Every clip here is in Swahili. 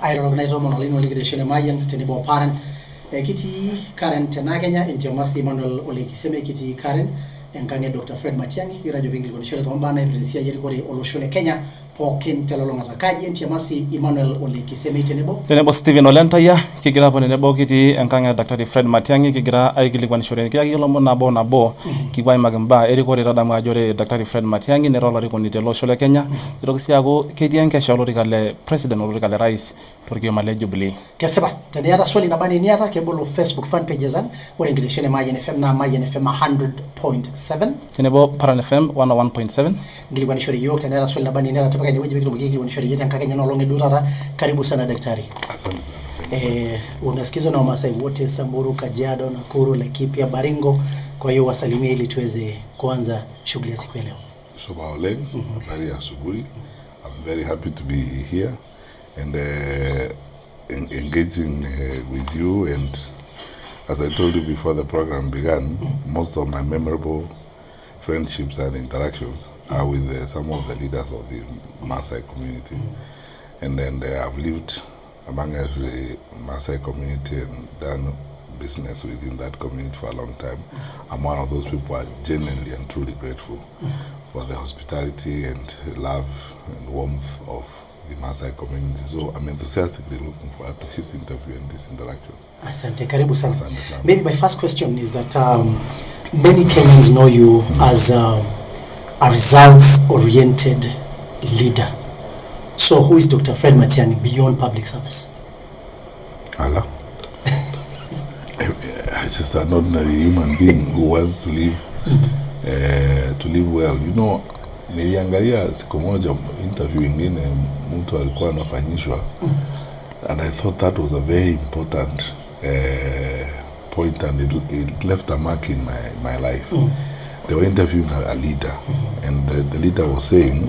I recognize Monolino Ligation Mayan, Tenibo Paran, Kiti Karen Tenaganya, Intiamasi Manuel Olekiseme, Kiti Karen, and Kanye Dr. Fred Matiangi, Virajo Bingle, Tombana, Presia Yerikori, Oloshole Kenya, Pokin Telolonga Kaji, Intiamasi Emmanuel Olekiseme Tenebo Steven Olentaya, Kigira Ponebo Kiti, and Kanye Dr. Fred Matiangi, Kigira, Igiliwan Shore, Yolombo Nabo, Kiwai Magamba, Erikori Radamajore, Dr. Fred Matiangi, Nerola Riconitelo Shole Kenya, Roxiago, Kadian Kashaloricale, President of Ricale Rice, Turkey Malay Jubilee. Keseba, Taniara Swali Nabani Niata, Cable of Facebook fan pages, or English and Mayan FM, now Mayan FM 100.7. Tenebo Paran FM 101.7. Giliwan Shori York, Taniara Swali Nabani Nata, Tapaka, which we will show you, and Kakan no longer do that. Karibu sana daktari. Unasikiza na Wamasai wote Samburu, Kajiado, Nakuru, Laikipia, Baringo. Kwa hiyo wasalimie ili tuweze kuanza shughuli ya siku ya leo. Sobaoleng, very asubuhi. I'm very happy to be here and engaging with you, and as I told you before the program began, most of my memorable friendships and interactions are with some of the leaders of the Maasai community. And then I've lived among us the Maasai community and done business within that community for a long time. I'm one of those people who are genuinely and truly grateful for the hospitality and love and warmth of the Maasai community. So I'm enthusiastically looking forward to this interview and this interaction. Asante, karibu sana. Maybe my first question is that many Kenyans know you as a results-oriented leader. So who is Dr. Fred Matiangi beyond public service? Allah. I'm just an ordinary human being who wants to live well. You know, niliangalia siku moja interview ingine mtu alikuwa anafanyishwa, and I thought that was a very important point, and it left a mark in my life. They were interviewing a leader, and the leader was saying,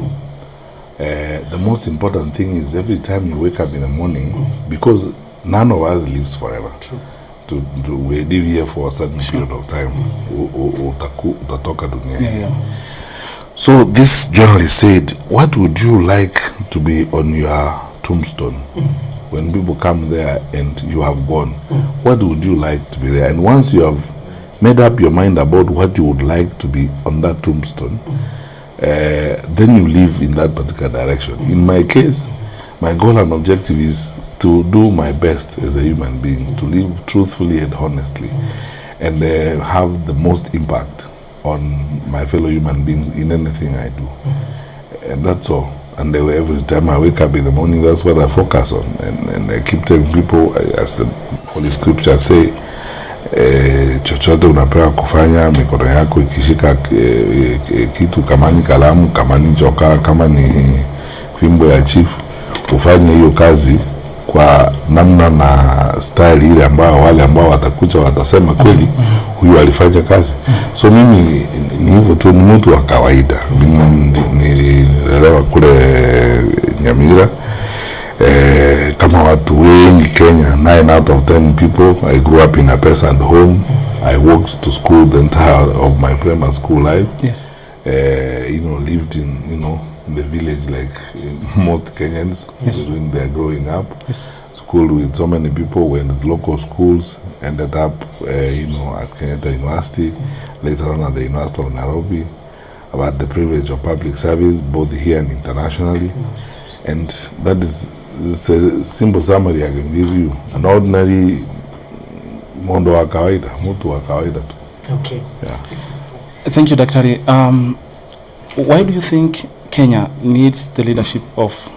the most important thing is every time you wake up in the morning, because none of us lives forever. True. We live here for a certain period of time. So this journalist said, what would you like to be on your tombstone? When people come there and you have gone, what would you like to be there? And once you have made up your mind about what you would like to be on that tombstone, then you live in that particular direction. In my case, my goal and objective is to do my best as a human being, to live truthfully and honestly, and have the most impact on my fellow human beings in anything I do. And that's all. And every time I wake up in the morning, that's what I focus on. And I keep telling people, as the Holy Scripture say, chochote unapewa kufanya, mikono yako ikishika kitu, kama ni kalamu, kama ni joka, kama ni fimbo ya chief, ufanye hiyo kazi kwa namna na style ile ambao wale ambao watakuja watasema kweli huyu alifanya kazi. So mimi ni hivyo tu, ni mtu wa kawaida. Nilelewa kule Nyamira, kama watu wengi Kenya, 9 out of 10 people. I grew up in a peasant home. I walked to school the entire of my primary school life. Yes. Lived in, in the village like most Kenyans. Yes. When they're growing up. Yes. School with so many people, went to local schools, ended up, at Kenyatta University, later on at the University of Nairobi. About the privilege of public service, both here and internationally. And that is a simple summary I can give you. An ordinary mundo wa kawaida, mtu wa kawaida. Okay. Yeah. Thank you, Daktari. Why do you think Kenya needs the leadership of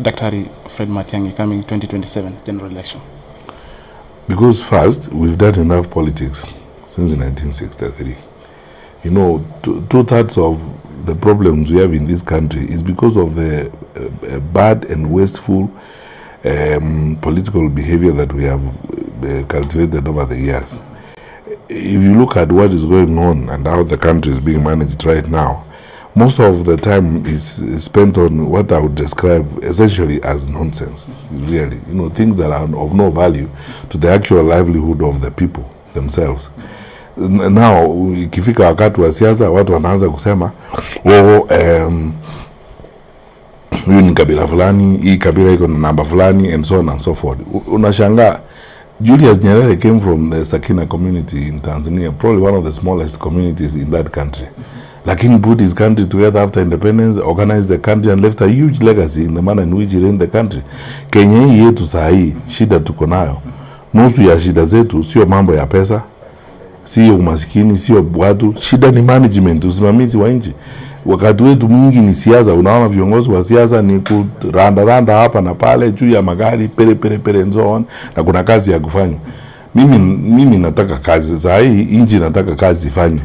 Daktari Fred Matiangi coming 2027 general election? Because first, we've done enough politics since 1963. Two-thirds of the problems we have in this country is because of the bad and wasteful political behavior that we have cultivated over the years. If you look at what is going on and how the country is being managed right now, most of the time is spent on what I would describe essentially as nonsense, really. Things that are of no value to the actual livelihood of the people themselves. Now, ikifika wakati wa siasa, watu wanaanza kusema, huyu ni kabila fulani, hii kabila iko na namba fulani, and so on and so forth. Unashangaa Julius Nyerere came from the Sakina community in Tanzania, probably one of the smallest communities in that country. Lakini put his country together after independence, organized the country and left a huge legacy in the manner in which he ran the country. Kenya hii yetu saa hii, shida tuko nayo. Nusu ya shida zetu sio mambo ya pesa, sio umaskini, sio watu. Shida ni management, usimamizi wa nchi. Wakati wetu mwingi ni siasa. Unaona viongozi wa siasa ni kuranda hapa na pale juu ya magari pere and so on, na kuna kazi ya kufanya. Mimi nataka kazi saa hii, nchi nataka kazi ifanye.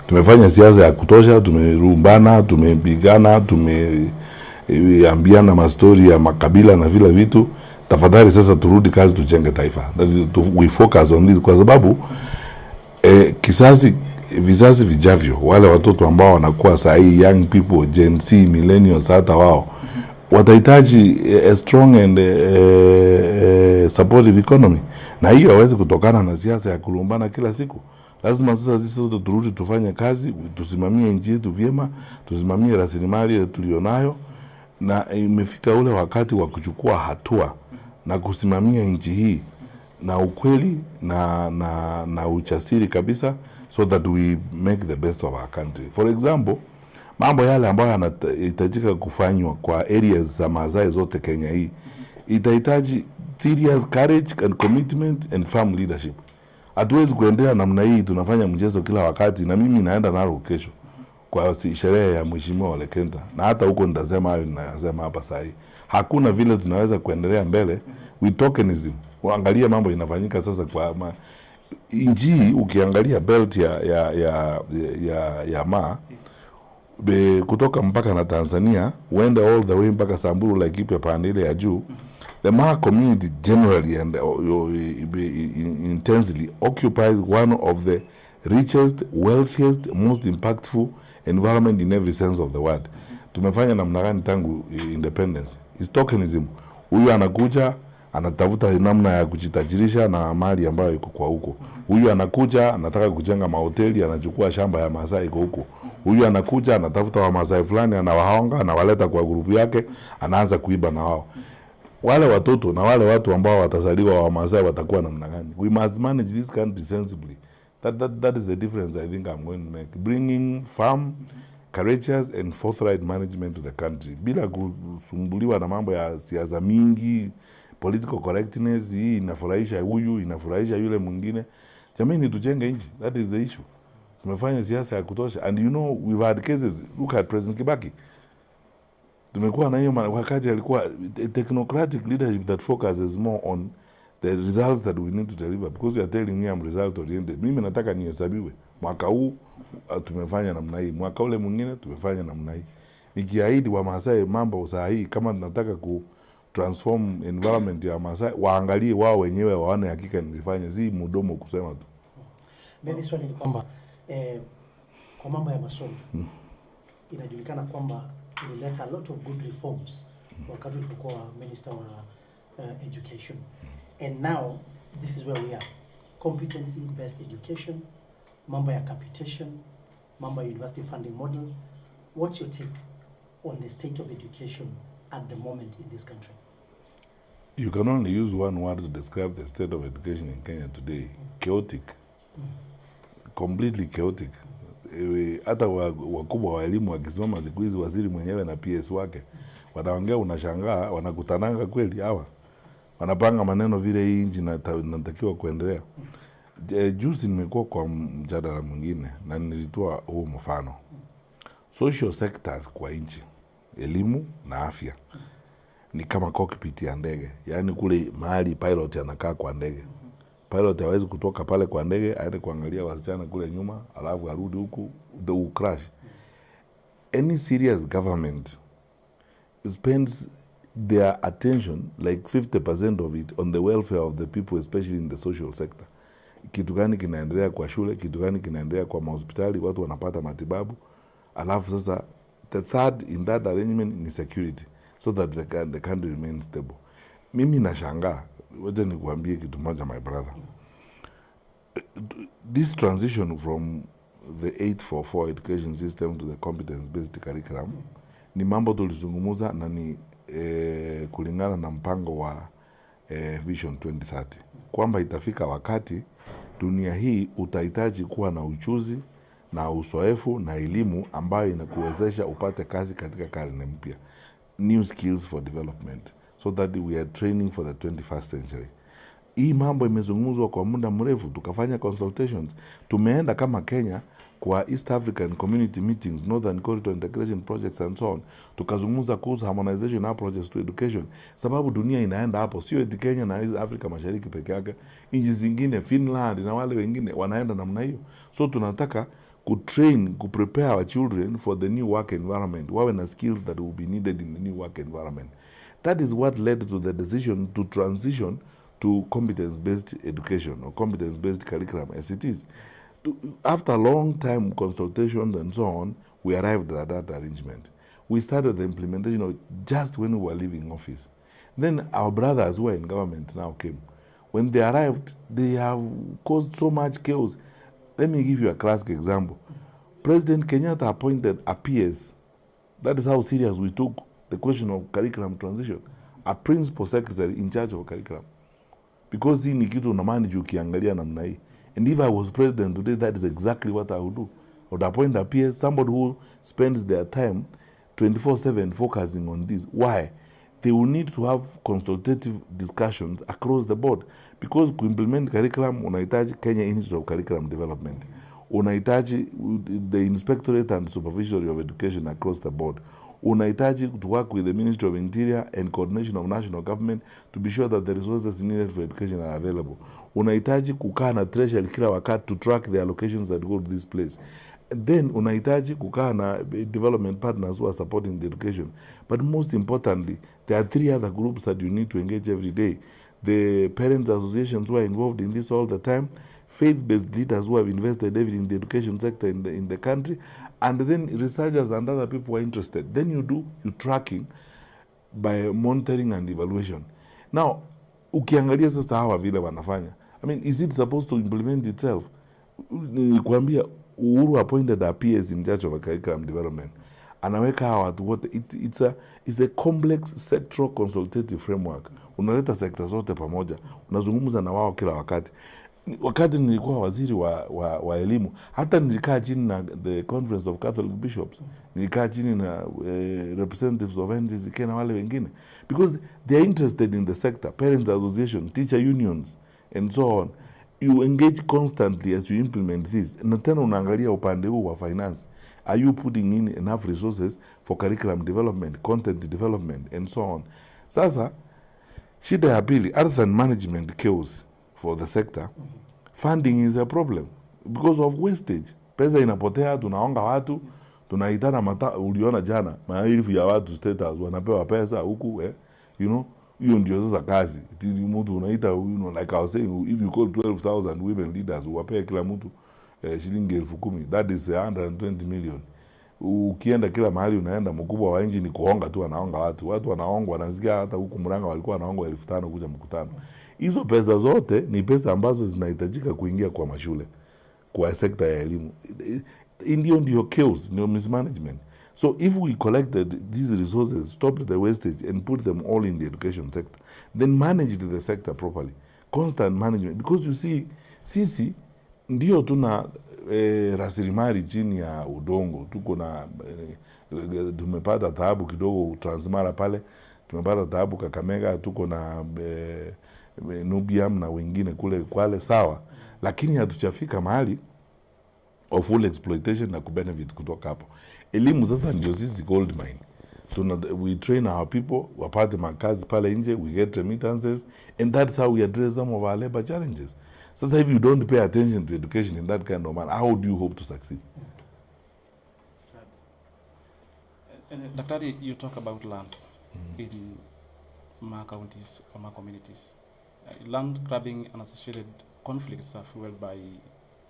Tumefanya siasa ya kutosha, tumerumbana, tumepigana, tumeambiana mastori ya makabila na vile vitu. Tafadhali sasa turudi kazi, tujenge taifa. That is, we focus on this, kwa sababu vizazi vijavyo, wale watoto ambao wanakuwa saa hii, young people, Gen Z, millennials, hata wao watahitaji a strong and supportive economy, na hiyo hawezi kutokana na siasa ya kulumbana kila siku. Lazima sasa sisi sote turudi tufanye kazi, tusimamie nchi yetu vyema, tusimamie rasilimali tulionayo, na imefika ule wakati wa kuchukua hatua na kusimamia nchi hii na ukweli na uchasiri kabisa, so that we make the best of our country. For example, mambo yale ambayo yanahitajika kufanywa kwa areas za Maasai zote Kenya hii, itahitaji serious courage and commitment and firm leadership. Hatuwezi kuendelea namna hii, tunafanya mchezo kila wakati. Na mimi naenda Narok kesho kwa sherehe ya Mheshimiwa Ole Kenta, na hata huko nitasema hayo ninasema hapa sasa hivi. Hakuna vile tunaweza kuendelea mbele with tokenism. Uangalie mambo inafanyika sasa kwa inji. Ukiangalia belt ya Maa kutoka mpaka na Tanzania, uende all the way mpaka Samburu, Laikipia pande ile ya juu. The Maa community generally and intensely occupies one of the richest, wealthiest, most impactful environment in every sense of the word. Tumefanya namna gani tangu independence? Is tokenism. Huyu anakuja anatafuta namna ya kujitajirisha na mali ambayo iko kwa huko. Huyu anakuja anataka kujenga mahoteli, anachukua shamba ya Maasai iko huko. Huyu anakuja anatafuta wa Maasai fulani, anawaonga, anawaleta kwa grupu yake, anaanza kuiba na wao. Wale watoto na wale watu ambao watazaliwa wa Maasai watakuwa namna gani? We must manage this country sensibly. That is the difference I think I'm going to make. Bringing firm, courageous and forthright management to the country. Bila kusumbuliwa na mambo ya siasa mingi, political correctness, hii inafurahisha huyu, inafurahisha yule mwingine. Jamani, tujenge nchi. That is the issue. Tumefanya siasa ya kutosha. And you know, we've had cases. Look at President Kibaki. Tumekuwa na hiyo wakati alikuwa technocratic leadership that focuses more on the results that we need to deliver, because we are telling me I'm result oriented. Mimi nataka nihesabiwe. Mwaka huu tumefanya namna hii, mwaka ule mwingine tumefanya namna hii. Nikiahidi wa Maasai mambo saa hii, kama tunataka ku transform environment ya Maasai, waangalie wao wenyewe waone hakika nilifanya, si mdomo kusema tu. Mimi swali ni kwamba kwa mambo ya masomo inajulikana kwamba ilileta a lot of good reforms wakati ulikuwa minister wa education, and now this is where we are. Competency based education, mambo ya capitation, mambo ya university funding model. What's your take on the state of education at the moment in this country? You can only use one word to describe the state of education in Kenya today. Chaotic. Completely chaotic. Hata wakubwa wa elimu wakisimama siku hizi, waziri mwenyewe na PS wake wanaongea, unashangaa wanakutananga kweli hawa. Wanapanga maneno vile hii nchi inatakiwa kuendelea. Juzi nimekuwa kwa mjadala mwingine na nilitoa huu mfano. Social sectors kwa nchi, elimu na afya, ni kama cockpit ya ndege. Yaani kule mahali pilot anakaa kwa ndege. Pilot hawezi kutoka pale kwa ndege aende kuangalia wasichana kule nyuma alafu arudi huku, the crash. Any serious government spends their attention, like 50% of it, on the welfare of the people, especially in the social sector. Kitu gani kinaendelea kwa shule, kitu gani kinaendelea kwa hospitali, watu wanapata matibabu. Alafu sasa the third in that arrangement ni security, so that the country remains stable. Mimi nashangaa, wacha nikuambie kitu moja my brother. This transition from the 844 education system to the competence based curriculum ni mambo tulizungumza, na ni kulingana na mpango wa Vision 2030 kwamba itafika wakati dunia hii utahitaji kuwa na ujuzi na uzoefu na elimu ambayo inakuwezesha upate kazi katika karne mpya, new skills for development, so that we are training for the 21st century. Hii mambo imezungumzwa kwa muda mrefu, tukafanya consultations, tumeenda kama Kenya kwa East African Community Meetings, Northern Corridor Integration Projects and so on, tukazungumza kuhusu harmonization approaches to education, sababu dunia inaenda hapo, sio eti Kenya na East Africa Mashariki peke yake, nchi zingine Finland na wale wengine wanaenda namna hiyo. So tunataka kutrain, kuprepare our children for the new work environment, wawe na skills that will be needed in the new work environment. That is what led to the decision to transition to competence-based education or competence-based curriculum as it is. After a long time consultations and so on, we arrived at that arrangement. We started the implementation of it just when we were leaving office. Then our brothers who are in government now came. When they arrived, they have caused so much chaos. Let me give you a classic example. President Kenyatta appointed a PS. That is how serious we took the question of curriculum transition. A principal secretary in charge of curriculum. Because hii ni kitu una manage ukiangalia namna hii. And if I was president today, that is exactly what I would do. I would appoint a PS, somebody who spends their time 24/7 focusing on this. Why? They will need to have consultative discussions across the board. Because to implement curriculum, unahitaji Kenya Institute of Curriculum Development. Unahitaji the Inspectorate and Supervisory of Education across the board. Unahitaji to work with the Ministry of Interior and coordination of national government to be sure that the resources needed for education are available. Unahitaji kukaa na treasury kila wakati to track the allocations that go to this place. Then unahitaji kukaa na development partners who are supporting the education. But most importantly, there are 3 other groups that you need to engage every day. The parents associations who are involved in this all the time, faith-based leaders who have invested heavily in the education sector in the country, and then researchers and other people who are interested. Then you do your tracking by monitoring and evaluation. Now, ukiangalia sasa hawa vile wanafanya, I mean, is it supposed to implement itself? Nilikwambia Uhuru appointed a PS in charge of a curriculum development. Anaweka hawa watu wote. It's a complex sectoral consultative framework. Unaleta sekta zote pamoja, unazungumza na wao kila wakati. Wakati nilikuwa waziri wa elimu, hata nilikaa chini na the Conference of Catholic Bishops, nilikaa chini na representatives of NCCK na wale wengine, because they are interested in the sector, parents association, teacher unions and so on. You engage constantly as you implement this. Na tena unaangalia upande huu wa finance. Are you putting in enough resources for curriculum development, content development and so on? Sasa shida ya pili, other than management chaos for the sector, funding is a problem because of wastage. Pesa inapotea, tunaonga watu, tunaitana uliona jana, maelfu ya watu status wanapewa pesa huku, you know, hiyo ndio sasa kazi. Mtu unaita, you know, like I was saying, if you call 12,000 women leaders, uwapea kila mtu shilingi 10,000, that is 120 million. Ukienda kila mahali unaenda, mkubwa wa nchi ni kuonga tu, anaonga watu wanaongwa, nasikia hata huku Murang'a walikuwa wanaongwa 5,000 kuja mkutano. Hizo pesa zote ni pesa ambazo zinahitajika kuingia kwa mashule, kwa sekta ya elimu. Ndio chaos, ndio mismanagement. So if we collected these resources, stopped the wastage and put them all in the education sector, then managed the sector properly, constant management, because you see, sisi ndio tuna rasilimali chini ya udongo, tuko na tumepata taabu kidogo Transmara pale, tumepata taabu Kakamega, tuko na Nubiam na wengine kule Kwale, sawa, lakini hatujafika mahali of full exploitation na kubenefit kutoka hapo. Elimu sasa ndio sisi gold mine. We train our people, wapate makazi pale nje, we get remittances, and that's how we address some of our labor challenges. Sasa if you don't pay attention to education in that kind of manner, how do you hope to succeed? And Daktari, you talk about lands in my counties or my communities. Land grabbing and associated conflicts are fueled by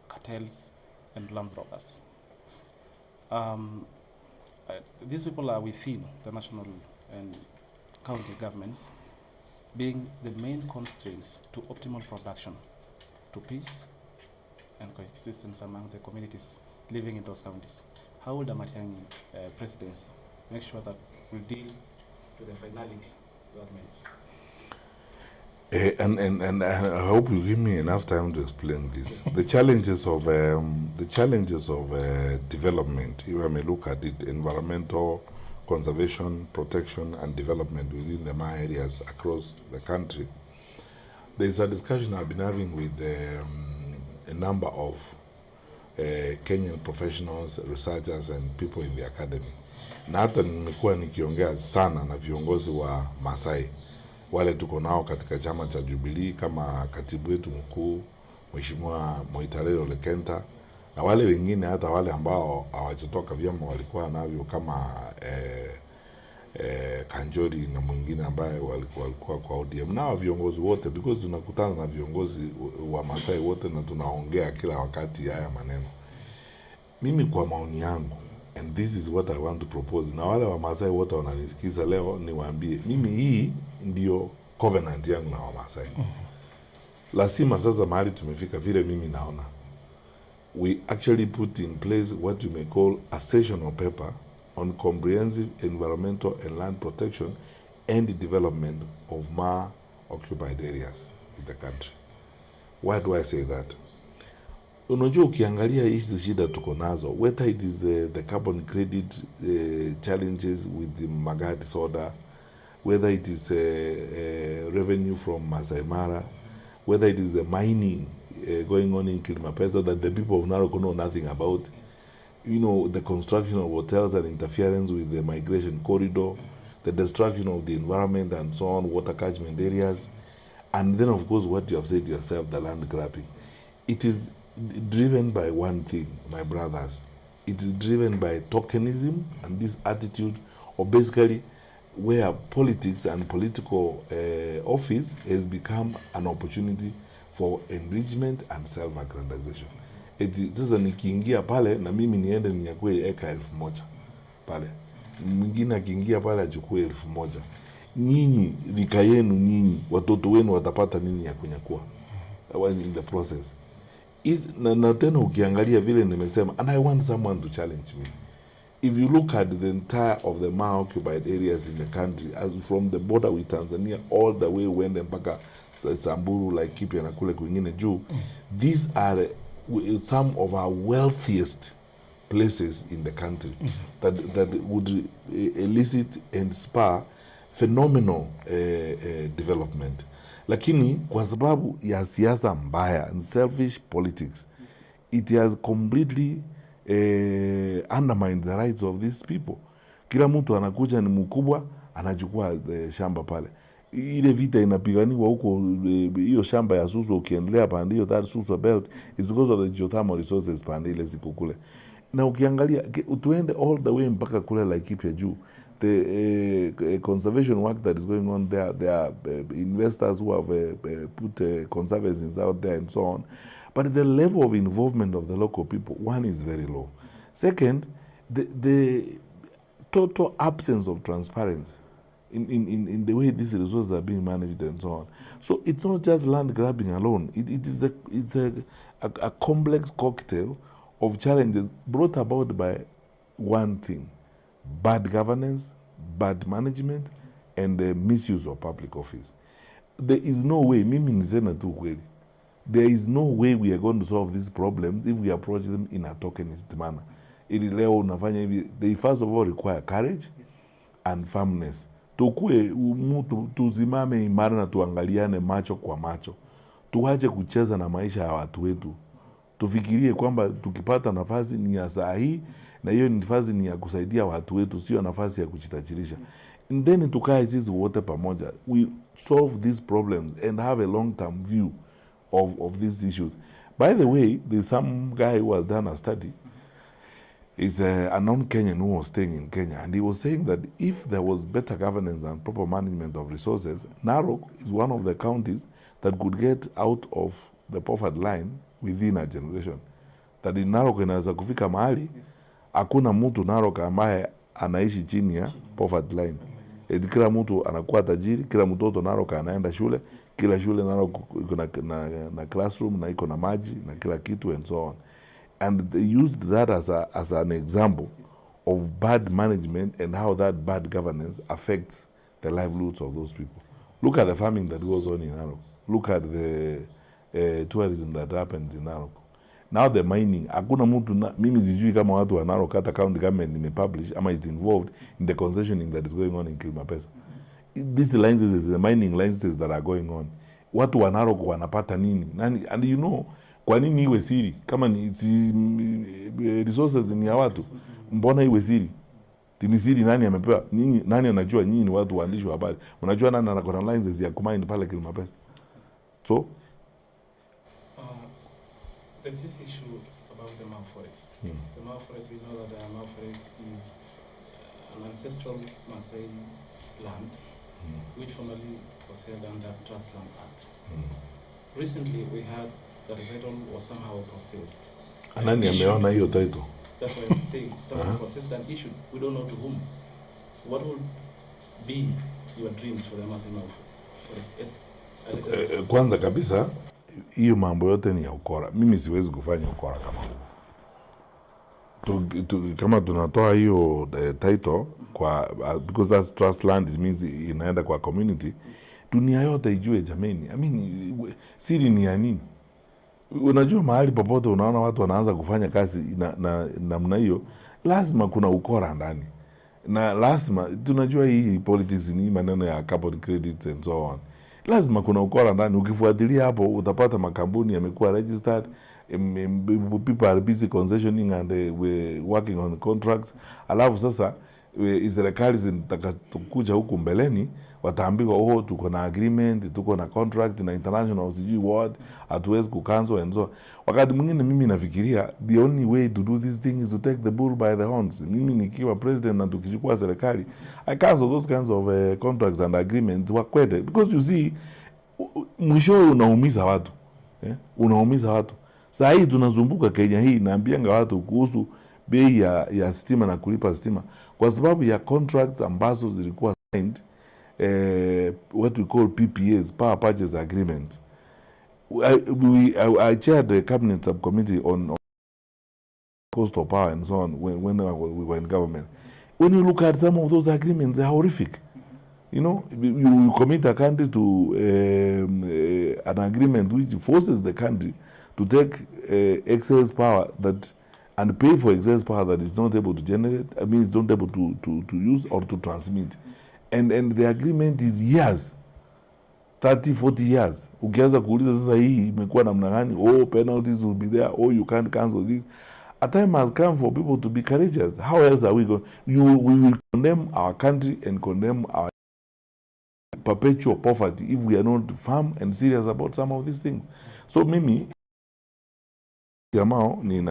cartels and land brokers. These people are within the national and county governments, being the main constraints to optimal production, to peace and coexistence among the communities living in those counties. How will the Matiang'i presidency make sure that we deal to the finality that means. And I hope you give me enough time to explain this. The challenges of development, if I may look at it, environmental conservation, protection, and development within the Maa areas across the country. There is a discussion I've been having with a number of Kenyan professionals, researchers, and people in the academy. Na hata nimekuwa nikiongea sana na viongozi wa Masai wale tuko nao katika chama cha Jubilee kama katibu wetu mkuu Mheshimiwa Moitarel Ole Kenta, na wale wengine hata wale ambao hawajatoka vyama walikuwa navyo kama Kanjori na mwingine ambaye walikuwa kwa ODM, na viongozi wote, because tunakutana na viongozi wa Masai wote na tunaongea kila wakati haya maneno. Mimi kwa maoni yangu, and this is what I want to propose, na wale wa Masai wote wananisikiza leo niwaambie, mimi hii ndio covenant yangu na wa Masai. Lazima sasa mahali tumefika vile mimi naona, we actually put in place what you may call a sessional paper on comprehensive environmental and land protection and development of Maa occupied areas in the country. Why do I say that? Unajua ukiangalia hizi shida tuko nazo, whether it is the carbon credit challenges with the Magadi soda, whether it is revenue from Masai Mara, whether it is the mining going on in Kilimapesa that the people of Narok know nothing about, you know, the construction of hotels and interference with the migration corridor, the destruction of the environment and so on, water catchment areas, and then of course what you have said yourself, the land grabbing. It is driven by one thing, my brothers. It is driven by tokenism and this attitude of basically where politics and political office has become an opportunity for enrichment and self-aggrandization. Sasa nikiingia pale na mimi niende ninyakue eka 1,000 pale, mwingine akiingia pale achukue 1,000, nyinyi rika yenu, nyinyi watoto wenu watapata nini ya kunyakua in the process? Na tena ukiangalia vile nimesema, and I want someone to challenge me. If you look at the entire of the Maa occupied areas in the country, as from the border with Tanzania all the way wende mpaka Samburu, like Laikipia na kule kwingine juu, these are some of our wealthiest places in the country that would elicit and spur phenomenal development. Lakini kwa sababu ya siasa mbaya and selfish politics, it has completely undermined the rights of these people. Kila mtu anakuja ni mkubwa, anachukua shamba pale. Ile vita inapiganiwa huko, hiyo shamba ya Suswa ukiendelea pande hiyo, that Suswa belt is because of the geothermal resources pande ile ziko kule. Na ukiangalia tuende all the way mpaka kule Laikipia juu, the conservation work that is going on there, there are investors who have put conservancies out there and so on, but the level of involvement of the local people, one, is very low. Second, the total absence of transparency in the way these resources are being managed and so on. So it's not just land grabbing alone. It is a complex cocktail of challenges brought about by one thing: bad governance, bad management, and the misuse of public office. There is no way, mimi niseme tu kweli, there is no way we are going to solve these problems if we approach them in a tokenist manner. Ili leo unafanya hivi, they first of all require courage and firmness. Tukue mtu tuzimame imara na tuangaliane macho kwa macho. Tuache kucheza na maisha ya watu wetu. Tufikirie kwamba tukipata nafasi ni ya saa hii, na hiyo nafasi ni ya kusaidia watu wetu, sio nafasi ya kuchitachirisha. And then tukae sisi wote pamoja, we solve these problems and have a long-term view of these issues. By the way, there's some guy who has done a study. He's a non-Kenyan who was staying in Kenya, and he was saying that if there was better governance and proper management of resources, Narok is one of the counties that could get out of the poverty line within a generation. That in Narok inaweza kufika mahali hakuna mtu Narok ambaye anaishi chini ya poverty line. Kila mtu anakuwa tajiri, kila mtoto Narok anaenda shule, kila shule Narok iko na classroom na iko na maji na kila kitu and so on. And they used that as an example of bad management and how that bad governance affects the livelihoods of those people. Look at the farming that goes on in Narok. Look at the tourism that happens in Narok. Now the mining, hakuna mtu mimi sijui kama watu wa Narok hata county government imepublish ama is involved in the concessioning that is going on in Kilimapesa. These licenses, the mining licenses that are going on, watu wa Narok wanapata nini? Nani, and you know, kwa nini iwe siri? Kama ni resources ni ya watu, mbona iwe siri? Ni siri nani amepewa? Nyinyi nani anajua? Nyinyi ni watu waandishi wa habari. Unajua nani ana licenses ya kumine pale Kilimapesa? So there's this issue about the Mau Forest. The Mau Forest, we know that the Mau Forest is an ancestral Maasai land, which formerly was held under Trust Land Act. Recently, we heard that the title was somehow processed. Nani ameona hiyo title? That's what I'm saying. Somehow processed and issued. We don't know to whom. What would be your dreams for the Maasai Mau Forest? Kwanza kabisa, hiyo mambo yote ni ya ukora. Mimi siwezi kufanya ukora kama huo. Kama tunatoa hiyo title kwa because that's trust land, it means inaenda kwa community. Dunia yote ijue jameni. I mean, siri ni ya nini? Unajua mahali popote unaona watu wanaanza kufanya kazi na namna hiyo, lazima kuna ukora ndani. Na lazima tunajua hii politics ni maneno ya carbon credits and so on. Lazima kuna ukora ndani. Ukifuatilia hapo utapata makampuni yamekuwa registered, people are busy concessioning and we working on contracts. Alafu sasa serikali zitakazokuja huku mbeleni wataambiwa tuko na agreement, tuko na contract na international sijui what, hatuwezi kucancel and so. Wakati mwingine mimi nafikiria the only way to do this thing is to take the bull by the horns. Mimi nikiwa president na tukichukua serikali, I cancel those kinds of contracts and agreements wakwete, because you see mwisho unaumiza watu. Unaumiza watu. Saa hii tunazumbuka Kenya hii naambianga watu kuhusu bei ya stima na kulipa stima kwa sababu ya contract ambazo zilikuwa signed, what we call PPAs, Power Purchase Agreements. I chaired the cabinet subcommittee on cost of power and so on when we were in government. When you look at some of those agreements, they're horrific. You know, you commit a country to an agreement which forces the country to take excess power and pay for excess power that it's not able to generate. I mean, it's not able to use or to transmit. And the agreement is years, 30, 40 years. Ukianza kuuliza sasa hii imekuwa namna gani? Penalties will be there. You can't cancel this. A time has come for people to be courageous. How else are we going? We will condemn our country and condemn our perpetual poverty if we are not firm and serious about some of these things. So mimi jamao ni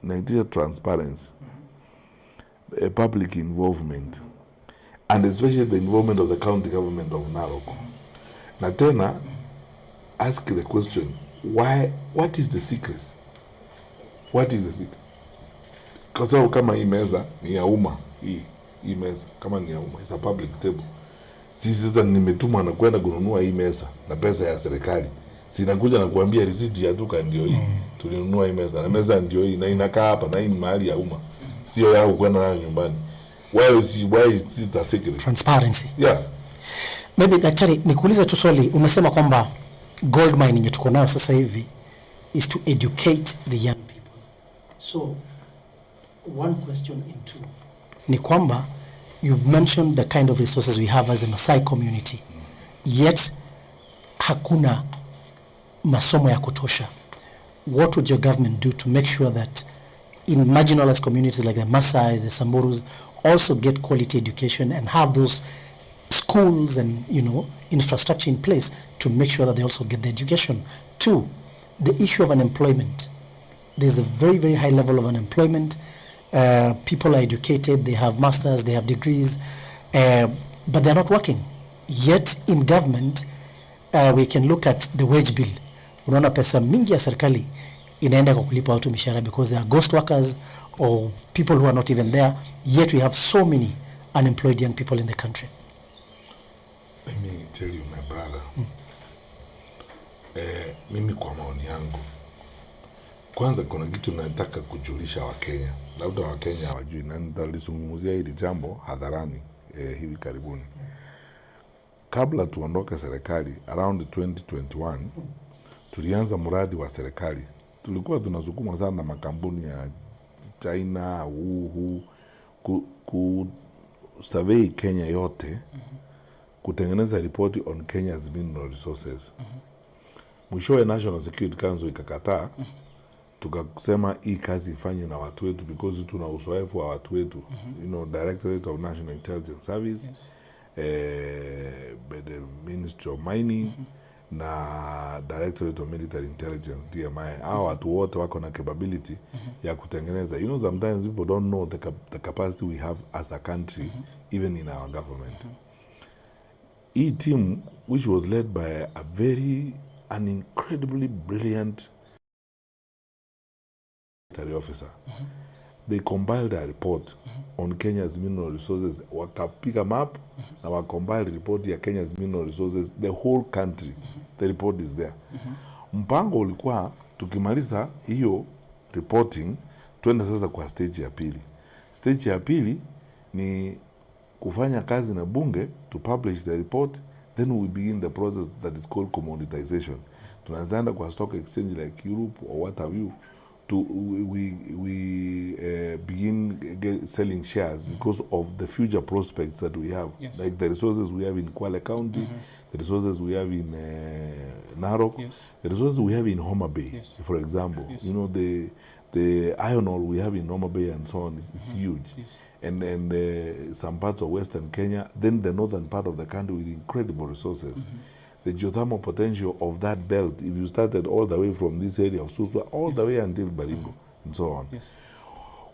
naitisha transparency, public involvement, and especially the involvement of the county government of Narok. Na tena ask the question, what is the secret? What is the secret? Kwa sababu kama hii meza ni ya umma, hii meza kama ni ya umma, it's a public table. Sisi sasa nimetumwa na kwenda kununua hii meza na pesa ya serikali. Sinakuja na kuambia risiti ya duka ndio hii. Tulinunua hii meza na meza ndio hii na inakaa hapa na hii ni mahali ya umma. Sio yao kwenda nayo nyumbani. Why is it a secret? Transparency. Yeah. Maybe daktari nikuulize tu swali, umesema kwamba gold mining yenye tuko nayo sasa hivi is to educate the young people. So one question in two ni kwamba you've mentioned the kind of resources we have as a Maasai community, yet hakuna masomo ya kutosha. What would your government do to make sure that in marginalized communities like the Maasai, the Samburus also get quality education and have those schools and infrastructure in place to make sure that they also get the education? Two, the issue of unemployment. There's a very, very high level of unemployment. People are educated, they have masters, they have degrees, but they're not working. Yet in government, we can look at the wage bill. Unaona pesa mingi ya serikali inaenda kwa kulipa watu mishahara because they are ghost workers or people who are not even there. Yet we have so many unemployed young people in the country. Let me tell you, my brother. Mimi kwa maoni yangu, kwanza kuna kitu nataka kujulisha Wakenya. Labda Wakenya hawajui na nitalizungumzia hili jambo hadharani hivi karibuni. Kabla tuondoke serikali around 2021 tulianza mradi wa serikali. Tulikuwa tunasukuma sana na makampuni ya China ku survey Kenya yote, kutengeneza ripoti on Kenya's mineral resources. Mwishowe National Security Council ikakataa, tukasema hii kazi ifanye na watu wetu because tuna uzoefu wa watu wetu. You know, Directorate of National Intelligence Service, Yes. The Ministry of Mining, na Directorate of Military Intelligence, DMI. Hao watu wote wako na capability ya kutengeneza. You know, sometimes people don't know the capacity we have as a country, even in our government. Hii team, which was led by an incredibly brilliant military officer, they compiled a report on Kenya's mineral resources. Wakapiga map na wacompiled report ya Kenya's mineral resources, the whole country. The report is there. Mpango ulikuwa tukimaliza hiyo reporting tuende sasa kwa stage ya pili. Stage ya pili ni kufanya kazi na bunge to publish the report, then we begin the process that is called commoditization. Tunaanza kwa stock exchange like Europe or what have you, we begin selling shares because of the future prospects that we have. Yes. Like the resources we have in Kwale County, the resources we have in Narok, Yes. the resources we have in Homa Bay, Yes. for example. Yes. You know, the iron ore we have in Homa Bay and so on is huge. Yes. And some parts of Western Kenya, then the northern part of the country with incredible resources. The geothermal potential of that belt, if you started all the way from this area of Suswa, all the way until Baringo, and so on. Yes.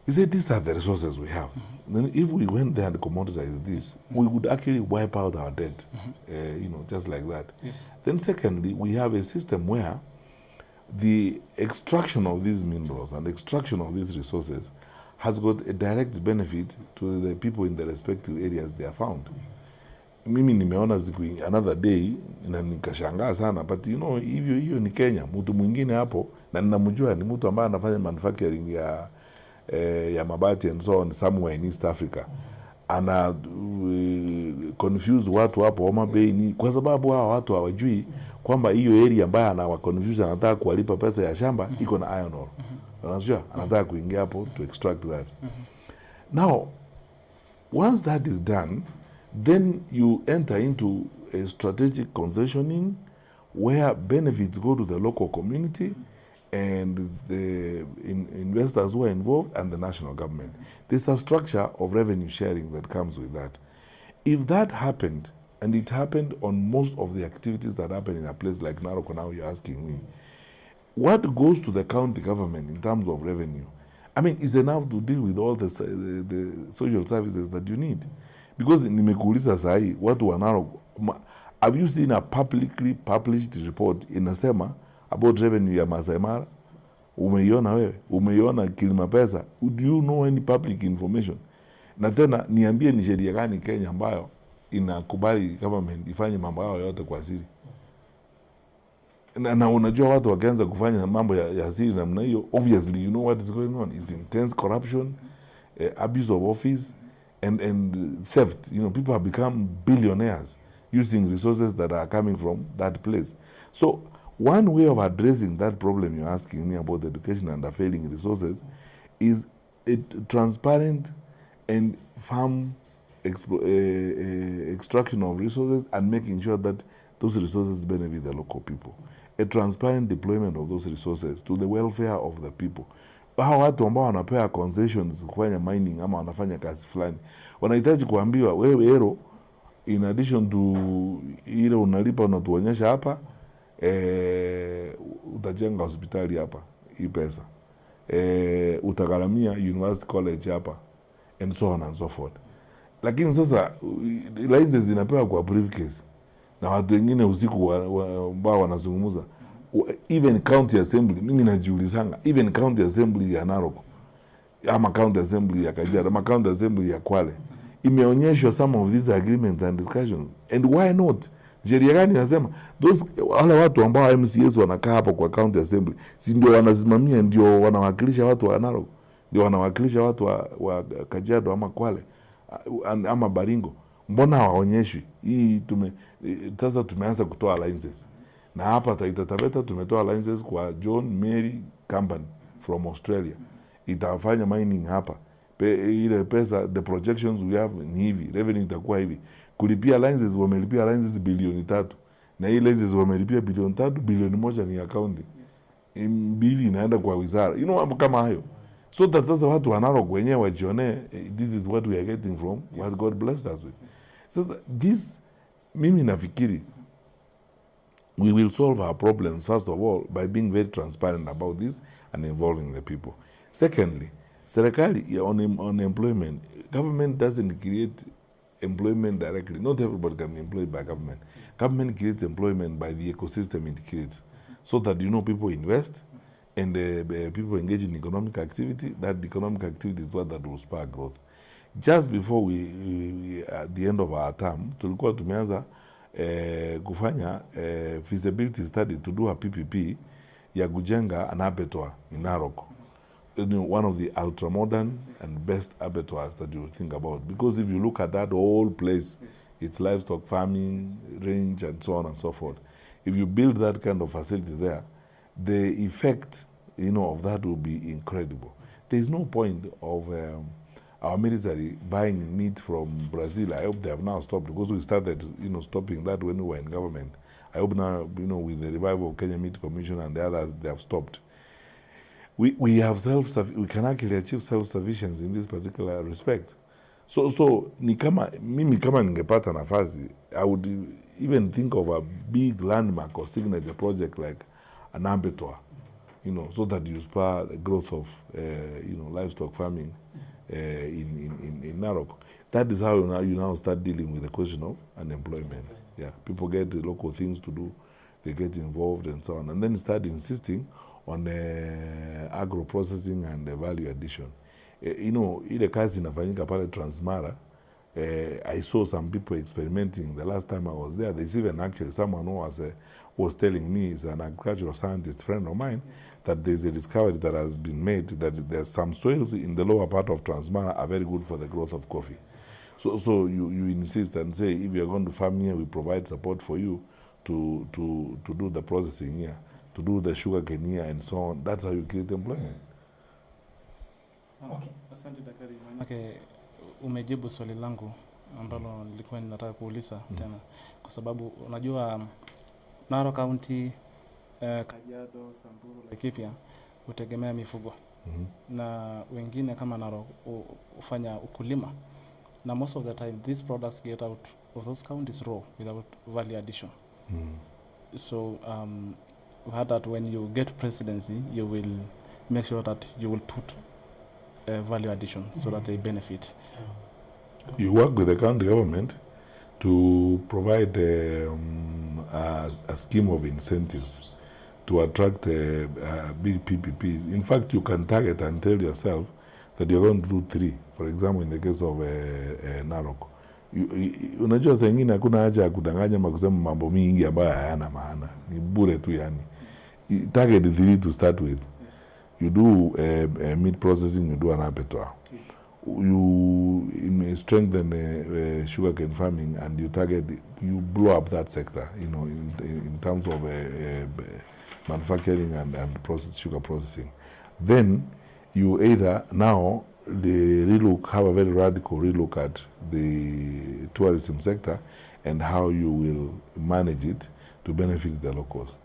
We said these are the resources we have. Then if we went there and commoditized this, we would actually wipe out our debt, you know, just like that. Yes. Then secondly, we have a system where the extraction of these minerals and extraction of these resources has got a direct benefit to the people in the respective areas they are found. Mimi nimeona siku another day na nikashangaa sana, but you know, hiyo ni Kenya. Mtu mwingine hapo na ninamjua ni mtu ambaye anafanya manufacturing ya mabati and so on somewhere in East Africa. Ana confuse watu hapo Homa Bay ni kwa sababu hao watu hawajui kwamba hiyo area ambayo anawa confuse anataka kuwalipa pesa ya shamba iko na iron ore. Unajua anataka kuingia hapo to extract that. Now once that is done, then you enter into a strategic concessioning where benefits go to the local community and the investors who are involved and the national government. There's a structure of revenue sharing that comes with that. If that happened, and it happened on most of the activities that happen in a place like Narok, now you're asking me, what goes to the county government in terms of revenue, I mean, is enough to deal with all the social services that you need. Because nimekuuliza sahi watu wa Narok, have you seen a publicly published report inasema about revenue ya Masai Mara? Umeiona wewe? Umeiona Kilima Pesa? Do you know any public information? Na tena niambie ni sheria gani Kenya ambayo inakubali government ifanye mambo yao yote kwa siri? Na unajua watu wakianza kufanya mambo ya siri namna hiyo, obviously you know what is going on. It's intense corruption, abuse of office, and theft. You know, people have become billionaires using resources that are coming from that place. So one way of addressing that problem you're asking me about education and the failing resources is a transparent and firm extraction of resources and making sure that those resources benefit the local people. A transparent deployment of those resources to the welfare of the people. Hao watu ambao wanapea concessions kufanya mining ama wanafanya kazi fulani wanahitaji kuambiwa wewe hero, in addition to ile unalipa unatuonyesha hapa, utajenga hospitali hapa hii pesa, utagharamia university college hapa, and so on and so forth. Lakini sasa licenses zinapewa kwa briefcase na watu wengine usiku ambao wanazungumza. Even county assembly, mimi najiulizanga, even county assembly ya Narok ama county assembly ya Kajiado ama county assembly ya Kwale imeonyeshwa some of these agreements and discussions. And why not? Sheria gani inasema wale watu ambao MCAs wanakaa hapo kwa county assembly si ndio wanasimamia, ndio wanawakilisha watu wa Narok, ndio wanawakilisha watu wa Kajiado ama Kwale ama Baringo. Mbona hawaonyeshwi? Hii sasa tumeanza kutoa licenses. Na hapa Taita Taveta tumetoa licenses kwa John Mary Company from Australia. Itafanya mining hapa. Ile pesa, the projections we have ni hivi, revenue itakuwa hivi. Kulipia licenses, wamelipia licenses bilioni 3. Na hii licenses wamelipia bilioni 3, bilioni 1 ni accounting. Mbili inaenda kwa wizara. Kama hayo. So that sasa watu wanalo wenyewe wajione, this is what we are getting from what God blessed us with. Sasa this, mimi nafikiri, we will solve our problems first of all by being very transparent about this and involving the people. Secondly, serikali on employment, government doesn't create employment directly. Not everybody can be employed by government. Government creates employment by the ecosystem it creates, so that people invest and people engage in economic activity. That economic activity is what that will spark growth. Just before we at the end of our term, tulikuwa tumeanza kufanya feasibility study to do a PPP ya kujenga an abattoir in Narok. One of the ultra modern and best abattoirs that you think about, because if you look at that whole place, it's livestock farming, range, and so on and so forth. If you build that kind of facility there, the effect of that will be incredible. There is no point of our military buying meat from Brazil. I hope they have now stopped, because we started stopping that when we were in government. I hope now with the revival of Kenya Meat Commission and the others, they have stopped. We have we can actually achieve self-sufficiency in this particular respect. So mimi kama ningepata nafasi, I would even think of a big landmark or signature project like an abattoir, so that you spur the growth of livestock farming in Narok. That is how you now start dealing with the question of unemployment. Yeah, people get the local things to do, they get involved and so on, and then start insisting on agro processing and value addition. Ile kazi inafanyika pale Transmara. I saw some people experimenting the last time I was there. There's even actually someone who was telling me, is an agricultural scientist friend of mine, that there's a discovery that has been made that there's some soils in the lower part of Transmara are very good for the growth of coffee. So you insist and say, if you're going to farm here, we provide support for you to do the processing here, to do the sugar cane here and so on. That's how you create employment. Okay. Asante daktari. Manake umejibu swali langu ambalo nilikuwa ninataka kuuliza tena, kwa sababu unajua Narok County, Kajiado, Samburu, Laikipia hutegemea mifugo. Na wengine kama Narok ufanya ukulima, na most of the time these products get out of those counties raw without value addition. So we heard that when you get presidency, you will make sure that you will put value addition so that they benefit. You work with the county government to provide a scheme of incentives to attract big PPPs. In fact, you can target and tell yourself that you're going to do 3. For example, in the case of Narok, unajua saa nyingine hakuna haja ya kudanganya kusema mambo mingi ambayo hayana maana, ni bure tu yani. Target 3 to start with. You do meat processing, you do an abattoir. You strengthen sugarcane farming, and you blow up that sector, in terms of manufacturing and sugar processing. Then you either now have a very radical relook at the tourism sector and how you will manage it to benefit the locals.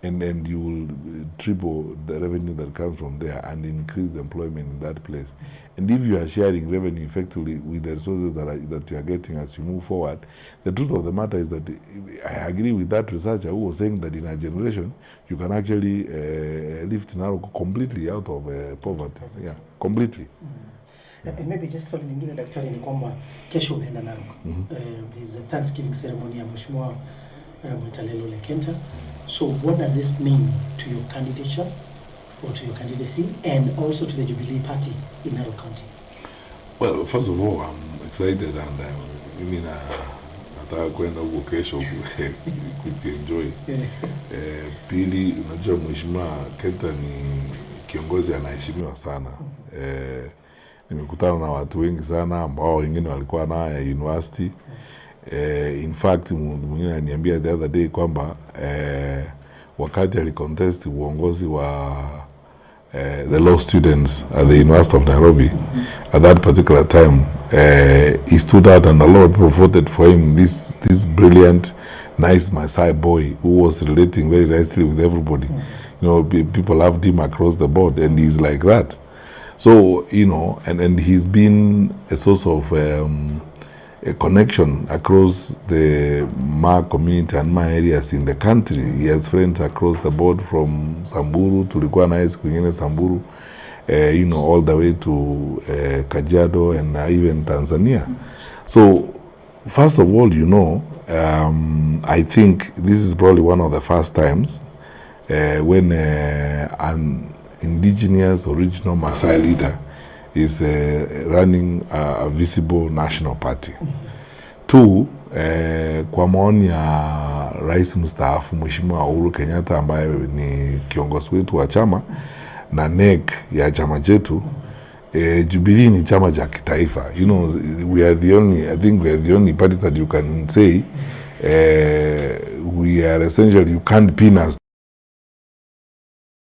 And you will triple the revenue that comes from there and increase the employment in that place. And if you are sharing revenue effectively with the resources that you are getting as you move forward, the truth of the matter is that I agree with that researcher who was saying that in a generation, you can actually lift Narok completely out of poverty. Yeah, completely. And maybe just swali lingine daktari, ni kwamba kesho unaenda Narok. There's a Thanksgiving ceremony ya Mheshimiwa Mwitalelo Lekenta. So what does this mean to your candidature or to your candidacy, and also to the Jubilee Party in Narok County? Well, first of all, I'm excited, and nataka kwenda huko kesho kuenjoy. Pili, unajua Mheshimiwa Kenta ni kiongozi anaheshimiwa sana. nimekutana na watu wengi sana ambao wengine walikuwa na ya university. In fact mwingine ananiambia the other day kwamba wakati alicontest uongozi wa the law students at the University of Nairobi, at that particular time, he stood out and a lot of people voted for him. This brilliant, nice Maasai boy who was relating very nicely with everybody. You know, people loved him across the board, and he's like that. So, you know, and he's been a source of a connection across the Ma community and Ma areas in the country. He has friends across the board from Samburu to Likwana kwingine Samburu, you know, all the way to Kajiado and even Tanzania. So, first of all, you know, I think this is probably one of the first times when an indigenous original Maasai leader is running a visible national party. Two, kwa maoni ya Rais mstaafu Mheshimiwa Uhuru Kenyatta ambaye ni kiongozi wetu wa chama na NEC ya chama chetu, Jubilee ni chama cha kitaifa. You know, I think we are the only party that you can say we are essentially, you can't pin us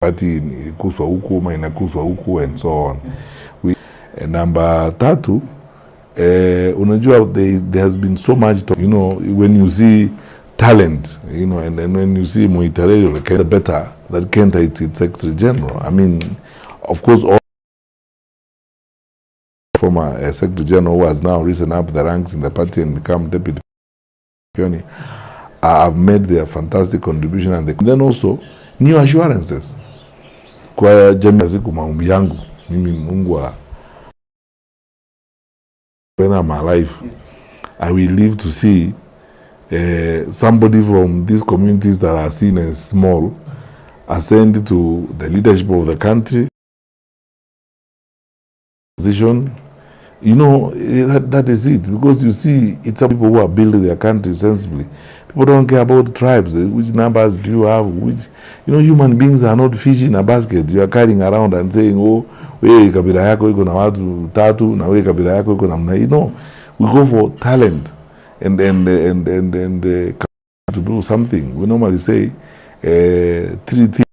party inakuswa huku ama inakuswa huku and so on. Number 3, unajua there has been so much talk, you know, when you see talent, you know, and when you see Moitareri, like, the better that Kenta its Secretary General. I mean, of course, all former Secretary General who has now risen up the ranks in the party and become Deputy Pioni have made their fantastic contribution, and then also new assurances. Kwa jamii ziku maombi yangu mimi Mungu in my life, I will live to see somebody from these communities that are seen as small ascend to the leadership of the country position. You know, that is it, because you see, it's people who are building their country sensibly. People don't care about tribes. Which numbers do you have? Which, you know, human beings are not fish in a basket. You are carrying around and saying, oh, we kabila yako iko na watu 3 na we kabila yako iko namna. You know, we go for talent and to do something. We normally say 3 things: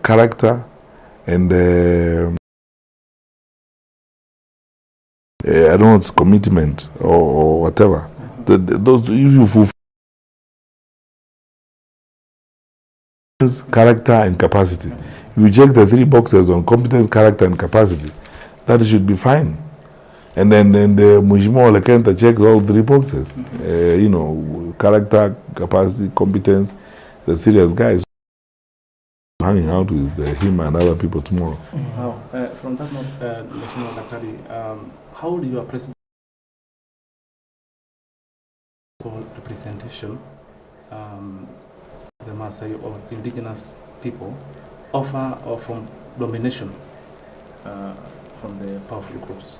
character and I don't know, it's commitment or whatever. Those, if you fulfill character and capacity, if you check the 3 boxes on competence, character, and capacity, that should be fine. And then the Mheshimiwa Ole Kenta checks all 3 boxes. You know, character, capacity, competence. The serious guys hanging out with him and other people tomorrow. From that note, Mheshimiwa Daktari, how do you appreciate representation the Maasai or indigenous people offer or from domination from the powerful groups?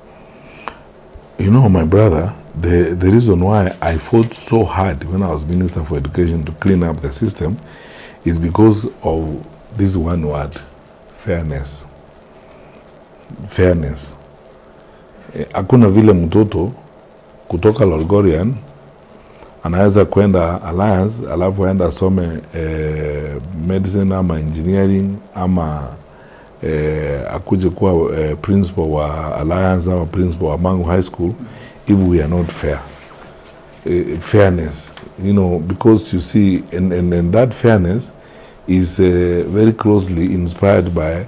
You know, my brother, the reason why I fought so hard when I was Minister for Education to clean up the system is because of this one word: fairness. Fairness. Hakuna vile mtoto kutoka Lolgorian anaweza kwenda Alliance alafu aenda asome medicine ama engineering ama akuje kuwa principal wa Alliance ama principal wa Mangu High School if we are not fair. Fairness, you know, because you see, and that fairness is very closely inspired by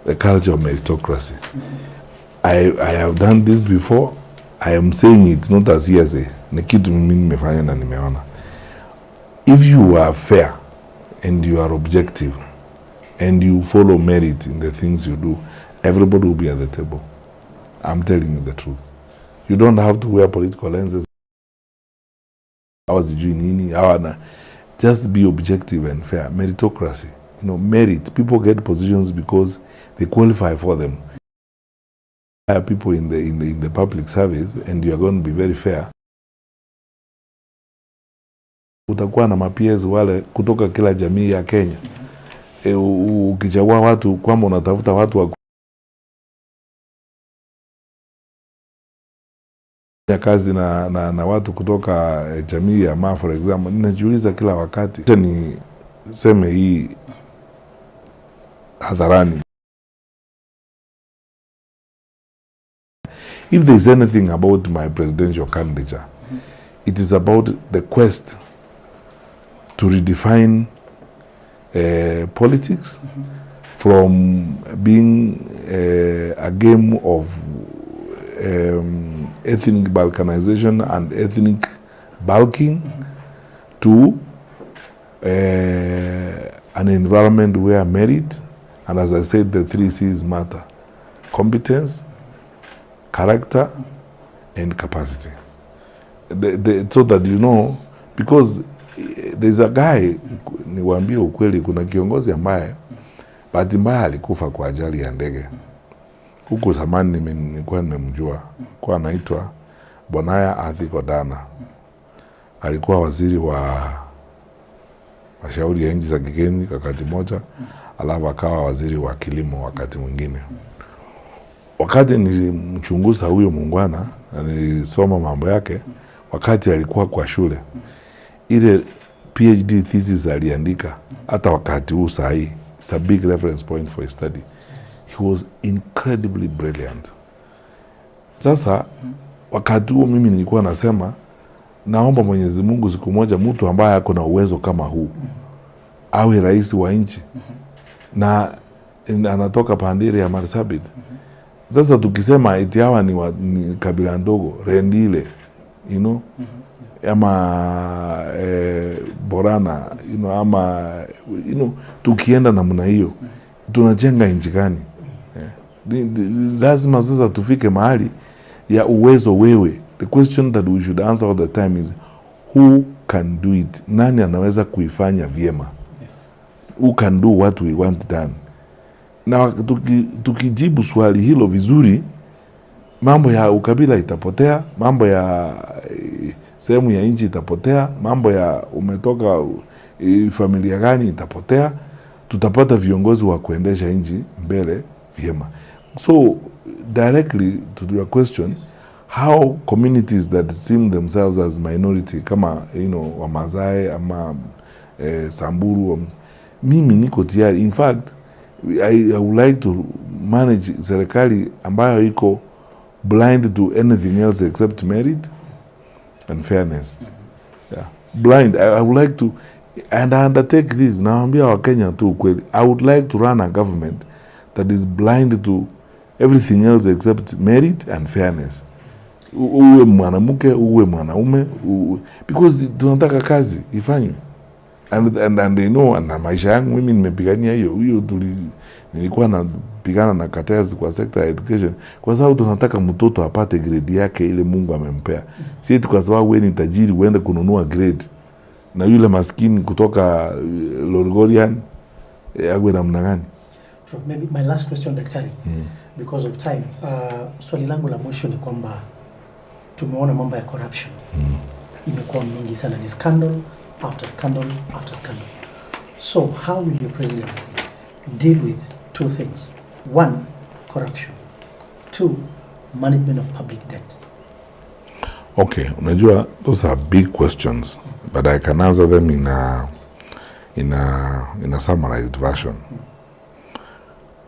the culture of meritocracy. I have done this before. I am saying it not as hearsay. Ni kitu mimi nimefanya na nimeona. If you are fair and you are objective and you follow merit in the things you do, everybody will be at the table. I'm telling you the truth. You don't have to wear political lenses. Just be objective and fair. Meritocracy. You know, merit. People get positions because they qualify for them. Hire people in the public service, and you are going to be very fair. Utakuwa na mapeers wale kutoka kila jamii ya Kenya. ukichagua watu kwamba unatafuta watu wa kazi na watu kutoka jamii ya Maa for example, ninajiuliza kila wakati ni seme hii hadharani. If there is anything about my presidential candidature, it is about the quest to redefine politics from being a game of ethnic balkanization and ethnic bulking to an environment where merit, and as I said, the 3 C's matter: competence, character, and capacity. So that you know, because there's a guy, niwaambie ukweli, kuna kiongozi ambaye bahati mbaya alikufa kwa ajali ya ndege. Huko zamani nilikuwa nimemjua, kwa anaitwa Bonaya Athiko Dana. Alikuwa waziri wa mashauri ya nchi za kigeni wakati moja, alafu akawa waziri wa kilimo wakati mwingine. Wakati nilimchunguza huyo muungwana, nilisoma mambo yake wakati alikuwa kwa shule. Ile PhD thesis aliandika hata wakati huu sahi, it's a big reference point for his study. He was incredibly brilliant. Sasa wakati huo mimi nilikuwa nasema, naomba Mwenyezi Mungu siku moja mtu ambaye ako na uwezo kama huu awe rais wa nchi na anatoka Pandiri ya Marsabit. Sasa tukisema eti hawa ni kabila ndogo, Rendile, you know, ama Borana, you know, ama tukienda namna hiyo tunajenga nchi gani? Lazima sasa tufike mahali ya uwezo wewe. The question that we should answer all the time is who can do it? Nani anaweza kuifanya vyema? Yes. Who can do what we want done? Na tukijibu swali hilo vizuri, mambo ya ukabila itapotea, mambo ya sehemu ya nchi itapotea, mambo ya umetoka familia gani itapotea, tutapata viongozi wa kuendesha nchi mbele vyema. So directly to your question, yes, how communities that seem themselves as minority kama Wamasai ama Samburu, mimi niko tayari. In fact, I would like to manage serikali ambayo iko blind to anything else except merit and fairness. Yeah. Blind. I would like to, and I undertake this, naambia wa Kenya tu kweli, I would like to run a government that is blind to everything else except merit and fairness. Uwe mwanamke, uwe mwanaume, because tunataka kazi ifanywe. And they know, na maisha yangu mimi nimepigania hiyo nilikuwa napigana na cartels kwa sector ya education, kwa sababu tunataka mtoto apate grade yake ile Mungu amempea. Si eti kwa sababu wewe ni tajiri uende kununua grade na yule maskini kutoka Lorgorian awe namna gani? Maybe my last question, Daktari, because of time. Swali langu la mwisho ni kwamba tumeona mambo ya corruption imekuwa mingi sana, ni scandal after scandal after scandal. So how will your presidency deal with two things? One, corruption. Two, management of public debts. Okay, unajua those are big questions, but I can answer them in a summarized version.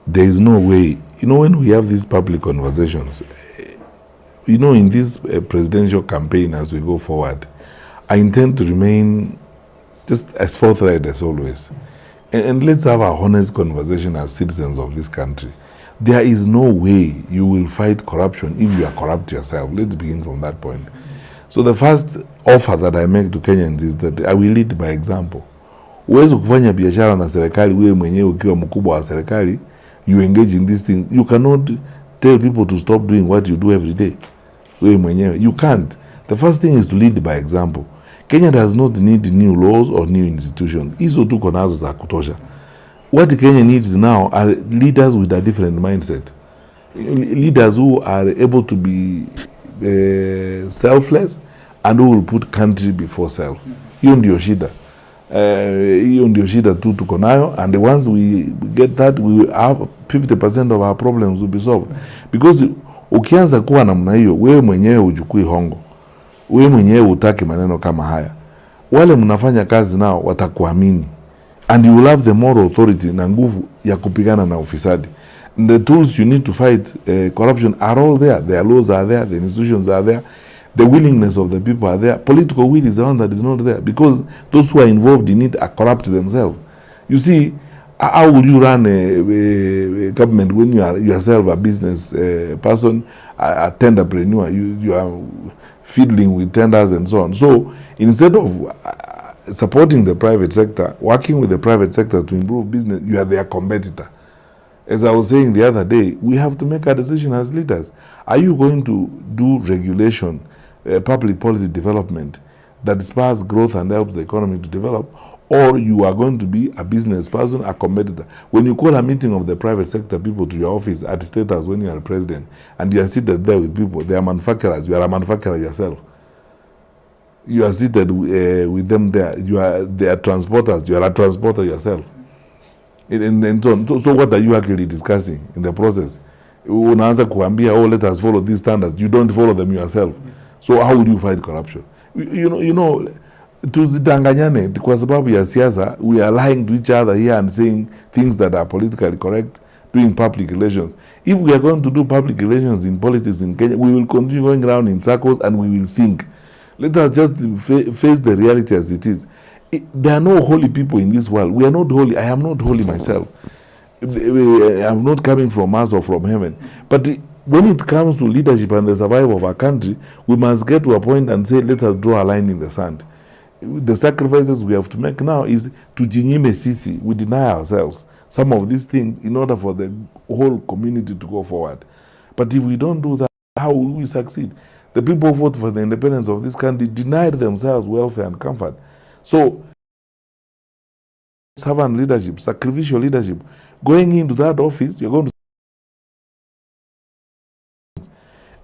There is no way, when we have these public conversations, in this presidential campaign as we go forward, I intend to remain just as forthright as always. And let's have a honest conversation as citizens of this country. There is no way you will fight corruption if you are corrupt yourself. Let's begin from that point. So the first offer that I make to Kenyans is that I will lead by example. Uwezo kufanya biashara na serikali wewe mwenyewe ukiwa mkubwa wa serikali, you engage in these things. You cannot tell people to stop doing what you do every day. Wewe mwenyewe, you can't. The first thing is to lead by example. Kenya does not need new laws or new institutions. Hizo tuko nazo za kutosha. What Kenya needs now are leaders with a different mindset. Leaders who are able to be selfless and who will put country before self. Hiyo ndio shida. hiyo ndio shida tu tuko nayo, and once we get that, we will have 50% of our problems will be solved. Because ukianza kuwa namna hiyo, wewe mwenyewe hujukui hongo, wewe mwenyewe hutaki maneno kama haya, wale mnafanya kazi nao watakuamini, and you will have the moral authority na nguvu ya kupigana na ufisadi. The tools you need to fight corruption are all there. The laws are there, the institutions are there, the willingness of the people are there. Political will is the one that is not there, because those who are involved in it are corrupt themselves. You see, how will you run a government when you are yourself a business person, a tenderpreneur? You are fiddling with tenders and so on. So instead of supporting the private sector, working with the private sector to improve business, you are their competitor. As I was saying the other day, we have to make a decision as leaders. Are you going to do regulation, public policy development that spurs growth and helps the economy to develop, or you are going to be a business person, a competitor? When you call a meeting of the private sector people to your office at status when you are president, and you are seated there with people, they are manufacturers, you are a manufacturer yourself. You are seated with them there, they are transporters, you are a transporter yourself. So what are you actually discussing in the process? Unaanza kuambia, oh, let us follow these standards. You don't follow them yourself. Yes. So how would you fight corruption? You know, tuzidanganyane kwa sababu ya siasa. We are lying to each other here and saying things that are politically correct, doing public relations. If we are going to do public relations in politics in Kenya, we will continue going around in circles and we will sink. Let us just face the reality as it is. There are no holy people in this world. We are not holy. I am not holy myself. I am not coming from Mars or from heaven. But when it comes to leadership and the survival of our country, we must get to a point and say, let us draw a line in the sand. The sacrifices we have to make now is to jinyime sisi. We deny ourselves some of these things in order for the whole community to go forward. But if we don't do that, how will we succeed? The people who fought for the independence of this country denied themselves welfare and comfort. So, servant leadership, sacrificial leadership, going into that office, you're going to,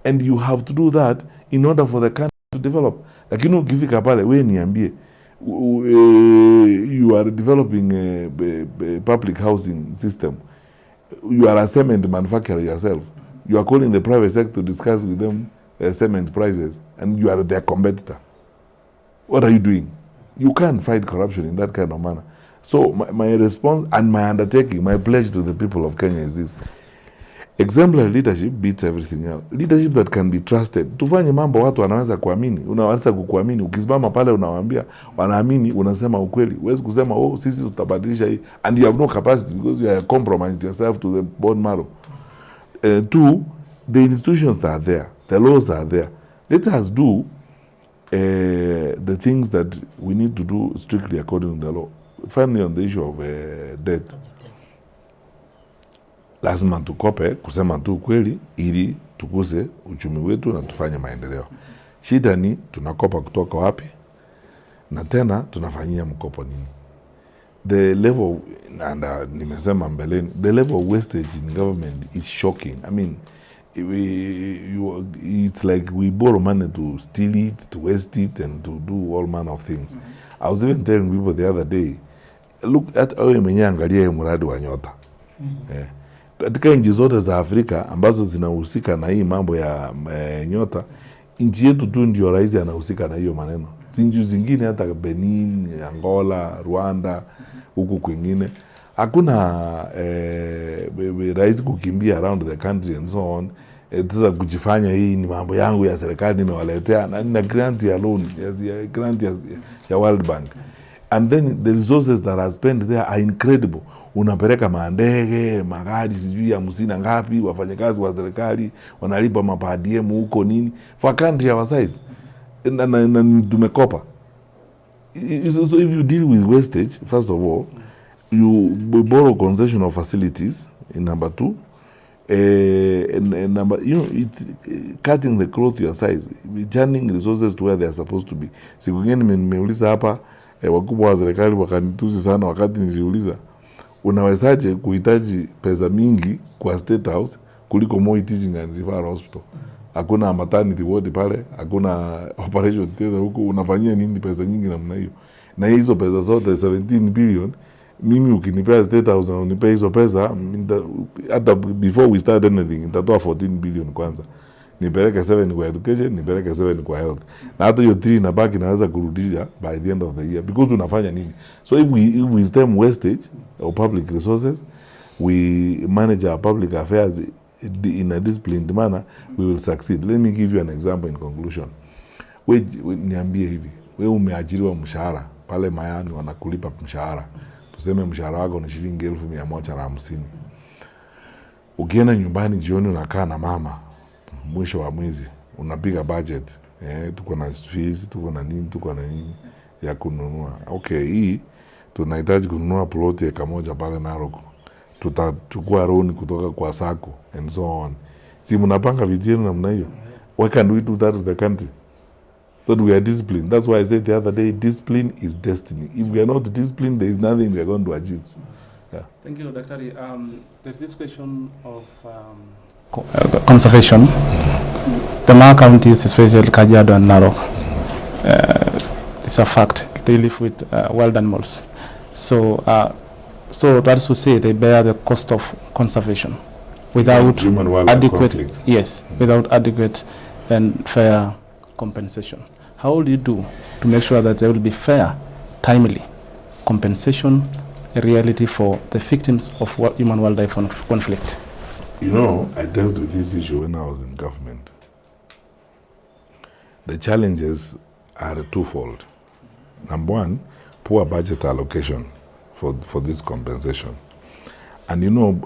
and you have to do that in order for the country to develop. Like, you know, ukifika pale, we niambie, you are developing a public housing system. You are a cement manufacturer yourself. You are calling the private sector to discuss with them cement prices, and you are their competitor. What are you doing? You can't fight corruption in that kind of manner. So my response and my undertaking, my pledge to the people of Kenya is this: exemplary leadership beats everything else. Leadership that can be trusted. Tufanye mambo watu wanaweza kuamini. Unaweza kukuamini. Ukisimama pale unawaambia, wanaamini, unasema ukweli. Huwezi kusema, oh, sisi tutabadilisha hii. And you have no capacity because you are compromised yourself to the bone marrow. Two, the institutions are there. The laws are there. Let us do the things that we need to do strictly according to the law. Finally, on the issue of debt, lazima tukope, kusema tu kweli, ili tukuse uchumi wetu na tufanye maendeleo. Shida ni tunakopa kutoka wapi, na tena tunafanyia mkopo nini. The level, and nimesema mbeleni, the level of wastage in government is shocking. I mean, it's like we borrow money to steal it, to waste it, and to do all manner of things. Mm-hmm. I was even telling people the other day, look at wewe mwenyewe angalia mradi wa nyota. Katika nchi zote za Afrika ambazo zinahusika na hii mambo ya nyota, nchi yetu tu ndio rais anahusika na hiyo maneno. Nchi zingine hata Benin, Angola, Rwanda, huku kwingine hakuna rais kukimbia around the country and so on. Sasa kujifanya hii ni mambo yangu ya serikali nimewaletea, na grant ya loan, grant ya World Bank. And then the resources that are spent there are incredible. Unapeleka mandege, magari sijui ya msina ngapi, wafanyakazi wa serikali wanalipa mapadiem huko nini for country our size. Na tumekopa. So if you deal with wastage, first of all, you borrow concessional facilities in number two. And number, you know, it's cutting the cloth to your size, turning resources to where they are supposed to be. Siku ngine nimeuliza hapa, wakubwa wa serikali wakanitusi sana wakati niliuliza, unawezaje kuhitaji pesa mingi kwa State House kuliko Moi Teaching and Referral Hospital? Hakuna maternity ward pale, hakuna operation theater huko, unafanyia nini pesa nyingi namna hiyo? Na hizo pesa zote 17 billion, mimi ukinipea State House na unipea hizo pesa, hata before we start anything, nitatoa 14 billion kwanza. Nipeleke 7 kwa education, nipeleke 7 kwa health. Na hata hiyo 3 inabaki naweza kurudisha by the end of the year. Because unafanya nini? So if we stem wastage of public resources, we manage our public affairs in a disciplined manner, we will succeed. Let me give you an example in conclusion. Niambie hivi, wewe umeajiriwa mshahara, pale Mayani wanakulipa mshahara. Tuseme mshahara wako ni shilingi 1,150. Ukienda nyumbani jioni unakaa na mama, mwisho wa mwezi unapiga budget. Tuko na fees, tuko na nini ya kununua. Okay, hii tunahitaji kununua plot eka moja pale Narok. Tutachukua loan kutoka kwa SACCO and so on. Si mnapanga vitu yenu namna hiyo. Why can't we do that to the country? So we are disciplined. That's why I said the other day, discipline is destiny. If we are not disciplined, there is nothing we are going to achieve. Yeah. Thank you, Dr. There's this question of conservation. The Maa counties, especially Kajiado and Narok, it's a fact. They live with wild animals. So that is to say, they bear the cost of conservation without without adequate and fair compensation. How will you do to make sure that there will be fair, timely compensation, a reality for the victims of human-wildlife conflict? You know, I dealt with this issue when I was in government. The challenges are twofold. Number one, poor budget allocation for this compensation. And you know,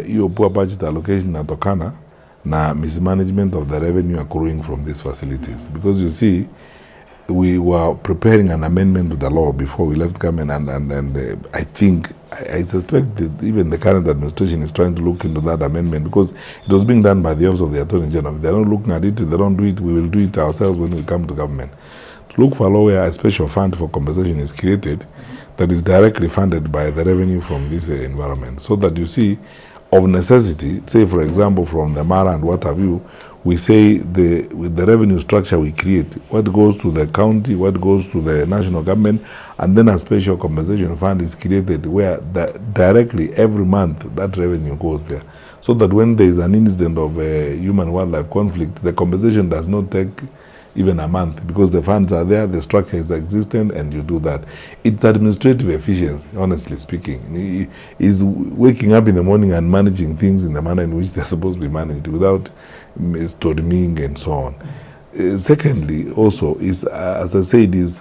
your poor budget allocation natokana na mismanagement of the revenue accruing from these facilities. Because you see, we were preparing an amendment to the law before we left government, and I suspect that even the current administration is trying to look into that amendment, because it was being done by the Office of the Attorney General. If they're not looking at it, they don't do it, we will do it ourselves when we come to government. To look for a law where a special fund for compensation is created that is directly funded by the revenue from this environment. So that you see, of necessity, say for example from the Mara and what have you, we say with the revenue structure we create, what goes to the county, what goes to the national government, and then a special compensation fund is created where directly every month that revenue goes there. So that when there is an incident of a human-wildlife conflict, the compensation does not take even a month, because the funds are there, the structure is existent, and you do that. It's administrative efficiency, honestly speaking. Is waking up in the morning and managing things in the manner in which they're supposed to be managed without storming and so on. Secondly, also, is as I said, is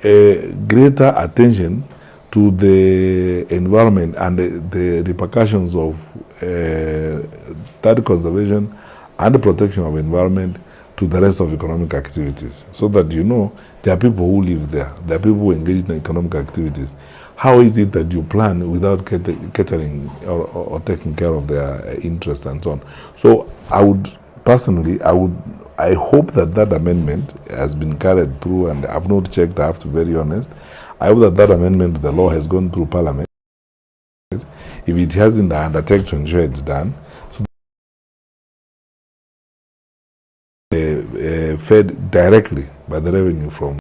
a greater attention to the environment and the repercussions of that conservation and the protection of environment to the rest of economic activities, so that you know there are people who live there, there are people who engage in economic activities. How is it that you plan without catering or taking care of their interests and so on? So I would personally, I hope that amendment has been carried through, and I've not checked, I have to be very honest. I hope that amendment to the law has gone through Parliament. If it hasn't, I undertake to ensure it's done. Fed directly by the revenue from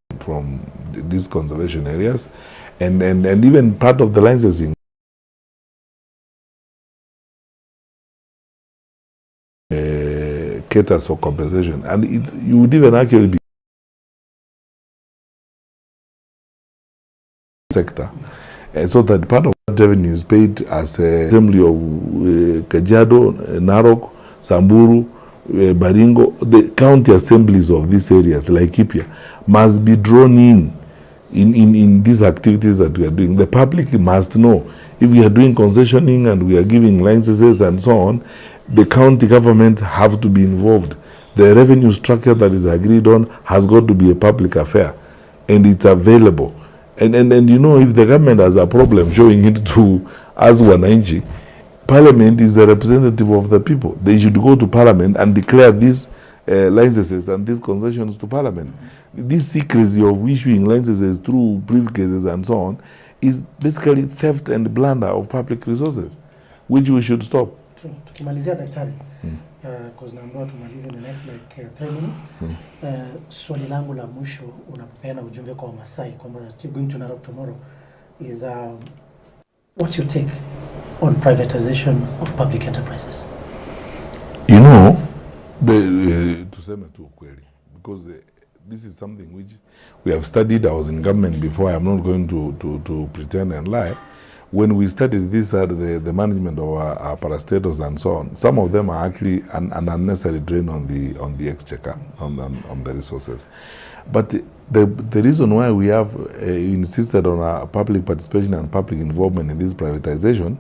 these conservation areas, and even part of the licensing caters for compensation, and you would even actually be sector, so that part of that revenue is paid as a assembly of Kajiado, Narok, Samburu, Baringo. The county assemblies of these areas, like Ipia, must be drawn in these activities that we are doing. The public must know, if we are doing concessioning and we are giving licenses and so on, the county government have to be involved. The revenue structure that is agreed on has got to be a public affair, and it's available. And you know, if the government has a problem showing it to us wananchi, Parliament is the representative of the people. They should go to Parliament and declare these licenses and these concessions to Parliament. This secrecy of issuing licenses through briefcases and so on is basically theft and blunder of public resources, which we should stop. Tukimalizia daktari, because naambiwa tumalize the next like 3 minutes. Swali langu la mwisho unapeana ujumbe kwa Masai kwamba you're going to Narok tomorrow is what's your take on privatization of public enterprises? You know, tuseme tu ukweli, because this is something which we have studied. I was in government before. I'm not going to pretend and lie. When we studied this, the management of our parastatals and so on, some of them are actually an unnecessary drain on the exchequer, on the resources. But the reason why we have insisted on public participation and public involvement in this privatization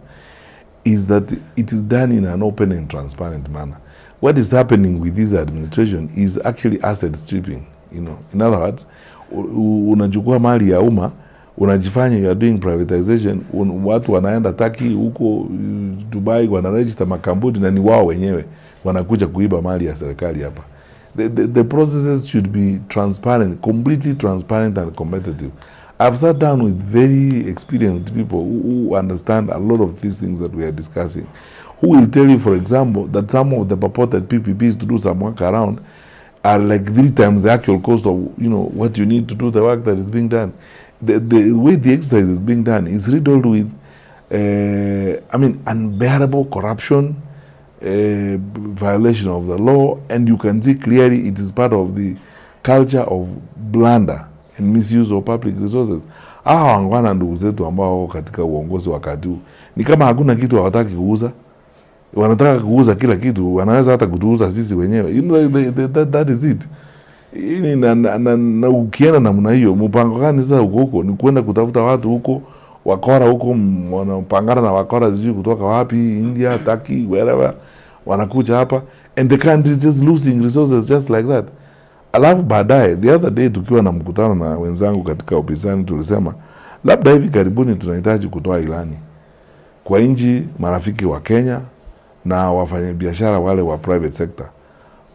is that it is done in an open and transparent manner. What is happening with this administration is actually asset stripping. You know, in other words, unachukua mali ya umma, unajifanya you are doing privatization, watu wanaenda Turkey huko Dubai wanaregister makampuni na ni wao wenyewe wanakuja kuiba mali ya serikali hapa. The processes should be transparent, completely transparent and competitive. I've sat down with very experienced people who understand a lot of these things that we are discussing, who will tell you, for example, that some of the purported PPPs to do some work around are like 3 times the actual cost of, you know, what you need to do the work that is being done. The way the exercise is being done is riddled with, unbearable corruption, violation of the law, and you can see clearly it is part of the culture of blunder and misuse of public resources. Hawa wangwana ndugu zetu ambao katika uongozi wakati huu ni kama hakuna kitu hawataki kuuza, wanataka kuuza kila kitu, wanaweza hata kutuuza sisi wenyewe. You know, that is it. Na ukienda namna hiyo, mpango gani sasa huko ni kwenda kutafuta watu huko wakora huko, wanapangana na wakora sijui kutoka wapi, India, Turkey, wherever, wanakuja hapa and the country is just losing resources just like that. Alafu baadaye, the other day tukiwa na mkutano na wenzangu katika upinzani, tulisema labda hivi karibuni tunahitaji kutoa ilani kwa nchi marafiki wa Kenya na wafanyabiashara wale wa private sector,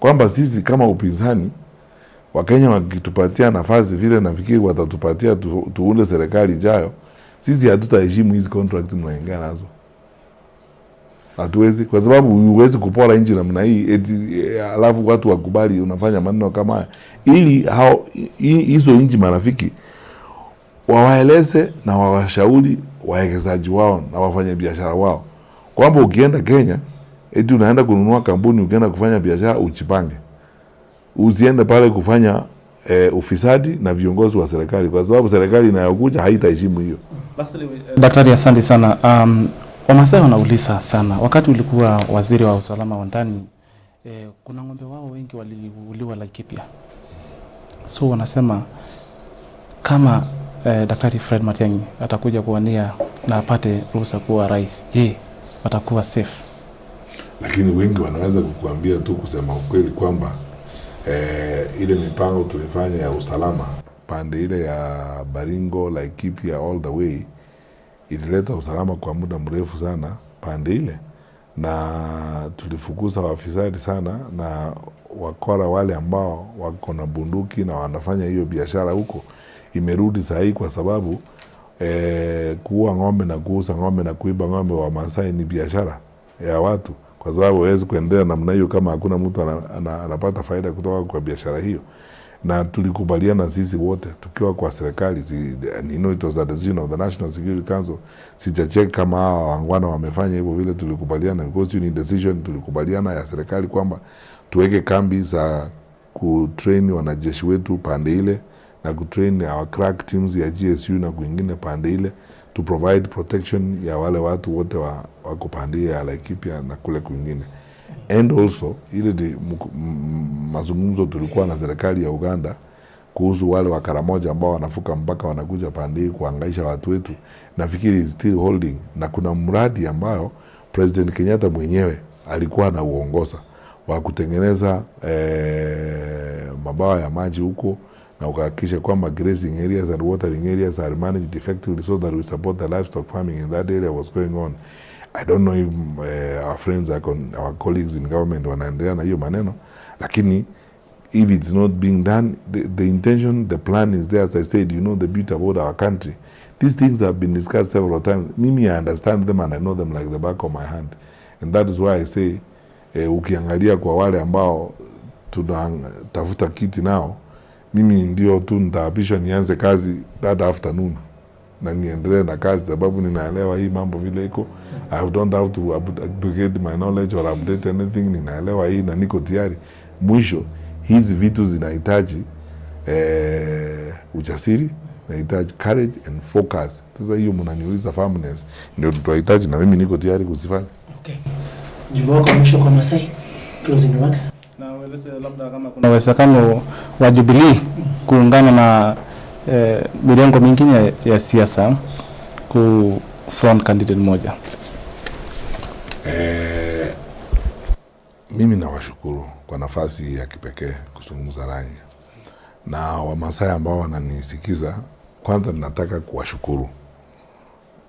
kwamba sisi kama upinzani wa Kenya wakitupatia nafasi vile nafikiri watatupatia tuunde serikali ijayo, sisi hatutaheshimu hizi contracts mnaingia nazo. Hatuwezi, kwa sababu huwezi kupora nchi namna hii alafu watu wakubali unafanya maneno kama haya, ili hizo nchi marafiki wawaeleze na wawashauri wawekezaji wao na wafanya biashara wao kwamba ukienda Kenya unaenda kununua kampuni, ukienda kufanya biashara uchipange, usiende pale kufanya ufisadi na viongozi wa serikali, kwa sababu serikali inayokuja haitaheshimu hiyo. Daktari, asante sana. Wamasai wanauliza sana, wakati ulikuwa waziri wa usalama wa ndani, kuna ng'ombe wao wengi waliuliwa Laikipia. So wanasema kama Daktari Fred Matiang'i atakuja kuwania na apate ruhusa kuwa rais, je, watakuwa safe? Lakini wengi wanaweza kukuambia tu kusema ukweli kwamba ile mipango tulifanya ya usalama pande ile ya Baringo, Laikipia all the way ilileta usalama kwa muda mrefu sana pande ile, na tulifukuza wafisadi sana na wakora wale ambao wako na bunduki na wanafanya hiyo biashara huko. Imerudi sahi kwa sababu kuua ng'ombe na kuuza ng'ombe na kuiba ng'ombe wa Masai ni biashara ya watu, kwa sababu hawezi kuendelea namna hiyo kama hakuna mtu anapata faida kutoka kwa biashara hiyo. Na tulikubaliana sisi wote tukiwa kwa serikali, you know, it was a decision of the National Security Council. Sijacheck kama hawa wangwana wamefanya hivyo vile tulikubaliana, because you need decision. Tulikubaliana ya serikali kwamba tuweke kambi za kutrain wanajeshi wetu pande ile na kutrain our crack teams ya GSU na kwingine pande ile, to provide protection ya wale watu wote wako pande ya Laikipia na kule kwingine. And also ile mazungumzo tulikuwa na serikali ya Uganda kuhusu wale wa Karamoja ambao wanafuka mpaka wanakuja pande kuhangaisha watu wetu, nafikiri is still holding. Na kuna mradi ambao President Kenyatta mwenyewe alikuwa na uongoza wa kutengeneza mabawa ya maji huko na ukahakikisha kwamba grazing areas and watering areas are managed effectively so that we support the livestock farming in that area was going on. I don't know if our friends, our colleagues in government wanaendelea na hiyo maneno, lakini if it's not being done, the intention, the plan is there. As I said, you know the beauty about our country. These things have been discussed several times. Mimi, I understand them and I know them like the back of my hand. And that is why I say Ukiangalia kwa wale ambao tunatafuta kiti nao, mimi ndio tu nitaapishwa nianze kazi that afternoon na niendelee na kazi, sababu ninaelewa hii mambo vile iko. I don't have to upgrade my knowledge or update anything. Ninaelewa hii na niko tayari. Mwisho hizi vitu zinahitaji ujasiri, zinahitaji courage and focus. Sasa hiyo mnaniuliza firmness ndio tutahitaji, na mimi niko tayari kuzifanya. Okay. Jumbe wako mwisho kwa Masai, closing remarks. Na weleze labda kama kuna uwezekano wa Jubilee kuungana na mirengo mingine ya siasa ku front candidate moja. Mimi nawashukuru kwa nafasi ya kipekee kuzungumza nanyi. Na Wamasai ambao wananisikiza, kwanza ninataka kuwashukuru.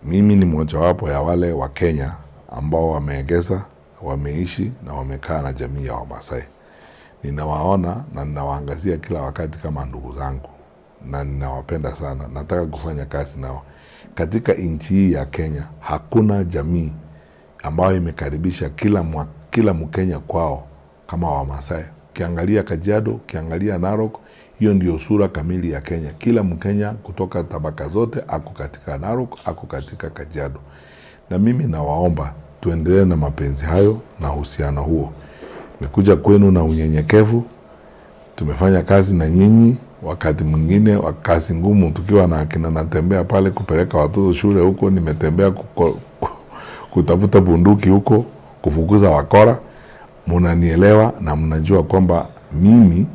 Mimi ni mmoja wapo ya wale wa Kenya ambao wameegeza, wameishi na wamekaa na jamii ya Wamasai. Ninawaona na ninawaangazia kila wakati kama ndugu zangu, na ninawapenda sana. Nataka kufanya kazi nao. Katika nchi hii ya Kenya hakuna jamii ambayo imekaribisha kila Mkenya kwao kama Wamasai. Ukiangalia Kajiado, ukiangalia Narok, hiyo ndio sura kamili ya Kenya. Kila Mkenya kutoka tabaka zote ako katika Narok, ako katika Kajiado. Na mimi nawaomba tuendelee na mapenzi hayo na uhusiano huo. Nimekuja kwenu na unyenyekevu. Tumefanya kazi na nyinyi wakati mwingine wa kazi ngumu, tukiwa na akina natembea pale kupeleka watoto shule huko, nimetembea kutafuta bunduki huko, kufukuza wakora. Mnanielewa na mnajua kwamba mimi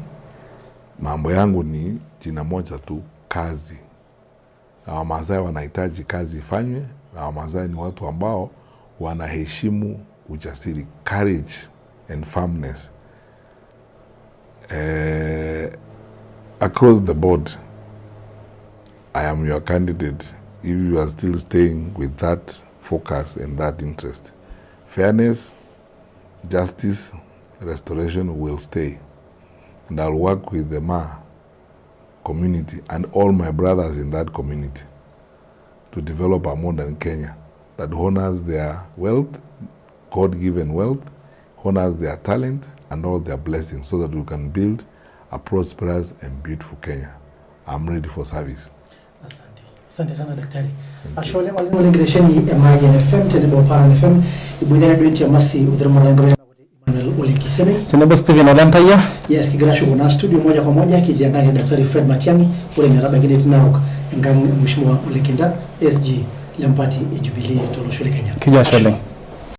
mambo yangu ni jina moja tu, kazi. Na Wamasai wanahitaji kazi ifanywe, na Wamasai ni watu ambao wanaheshimu ujasiri, courage and firmness. Across the board, I am your candidate if you are still staying with that focus and that interest. Fairness, justice, restoration will stay. And I'll work with the Ma community and all my brothers in that community to develop a modern Kenya that honors their wealth, God-given wealth, honors their talent and all their blessings, so that we can build a prosperous and beautiful Kenya. I'm ready for service. Asante sana daktari. Ashole mwalimu lingiresheni MIN FM tenebo Paran FM ibudera duiti ya masi udhiramo langro Emmanuel Olekiseme. Tenebo Steven Olantaya. Yes, kigrashu kuna studio moja kwa moja kijiangani daktari Fred Matiang'i ule ngaraba gideti Narok ngani mheshimiwa Olekinda SG Lempati Jubilee Tolo Shule Kenya. Kijashole.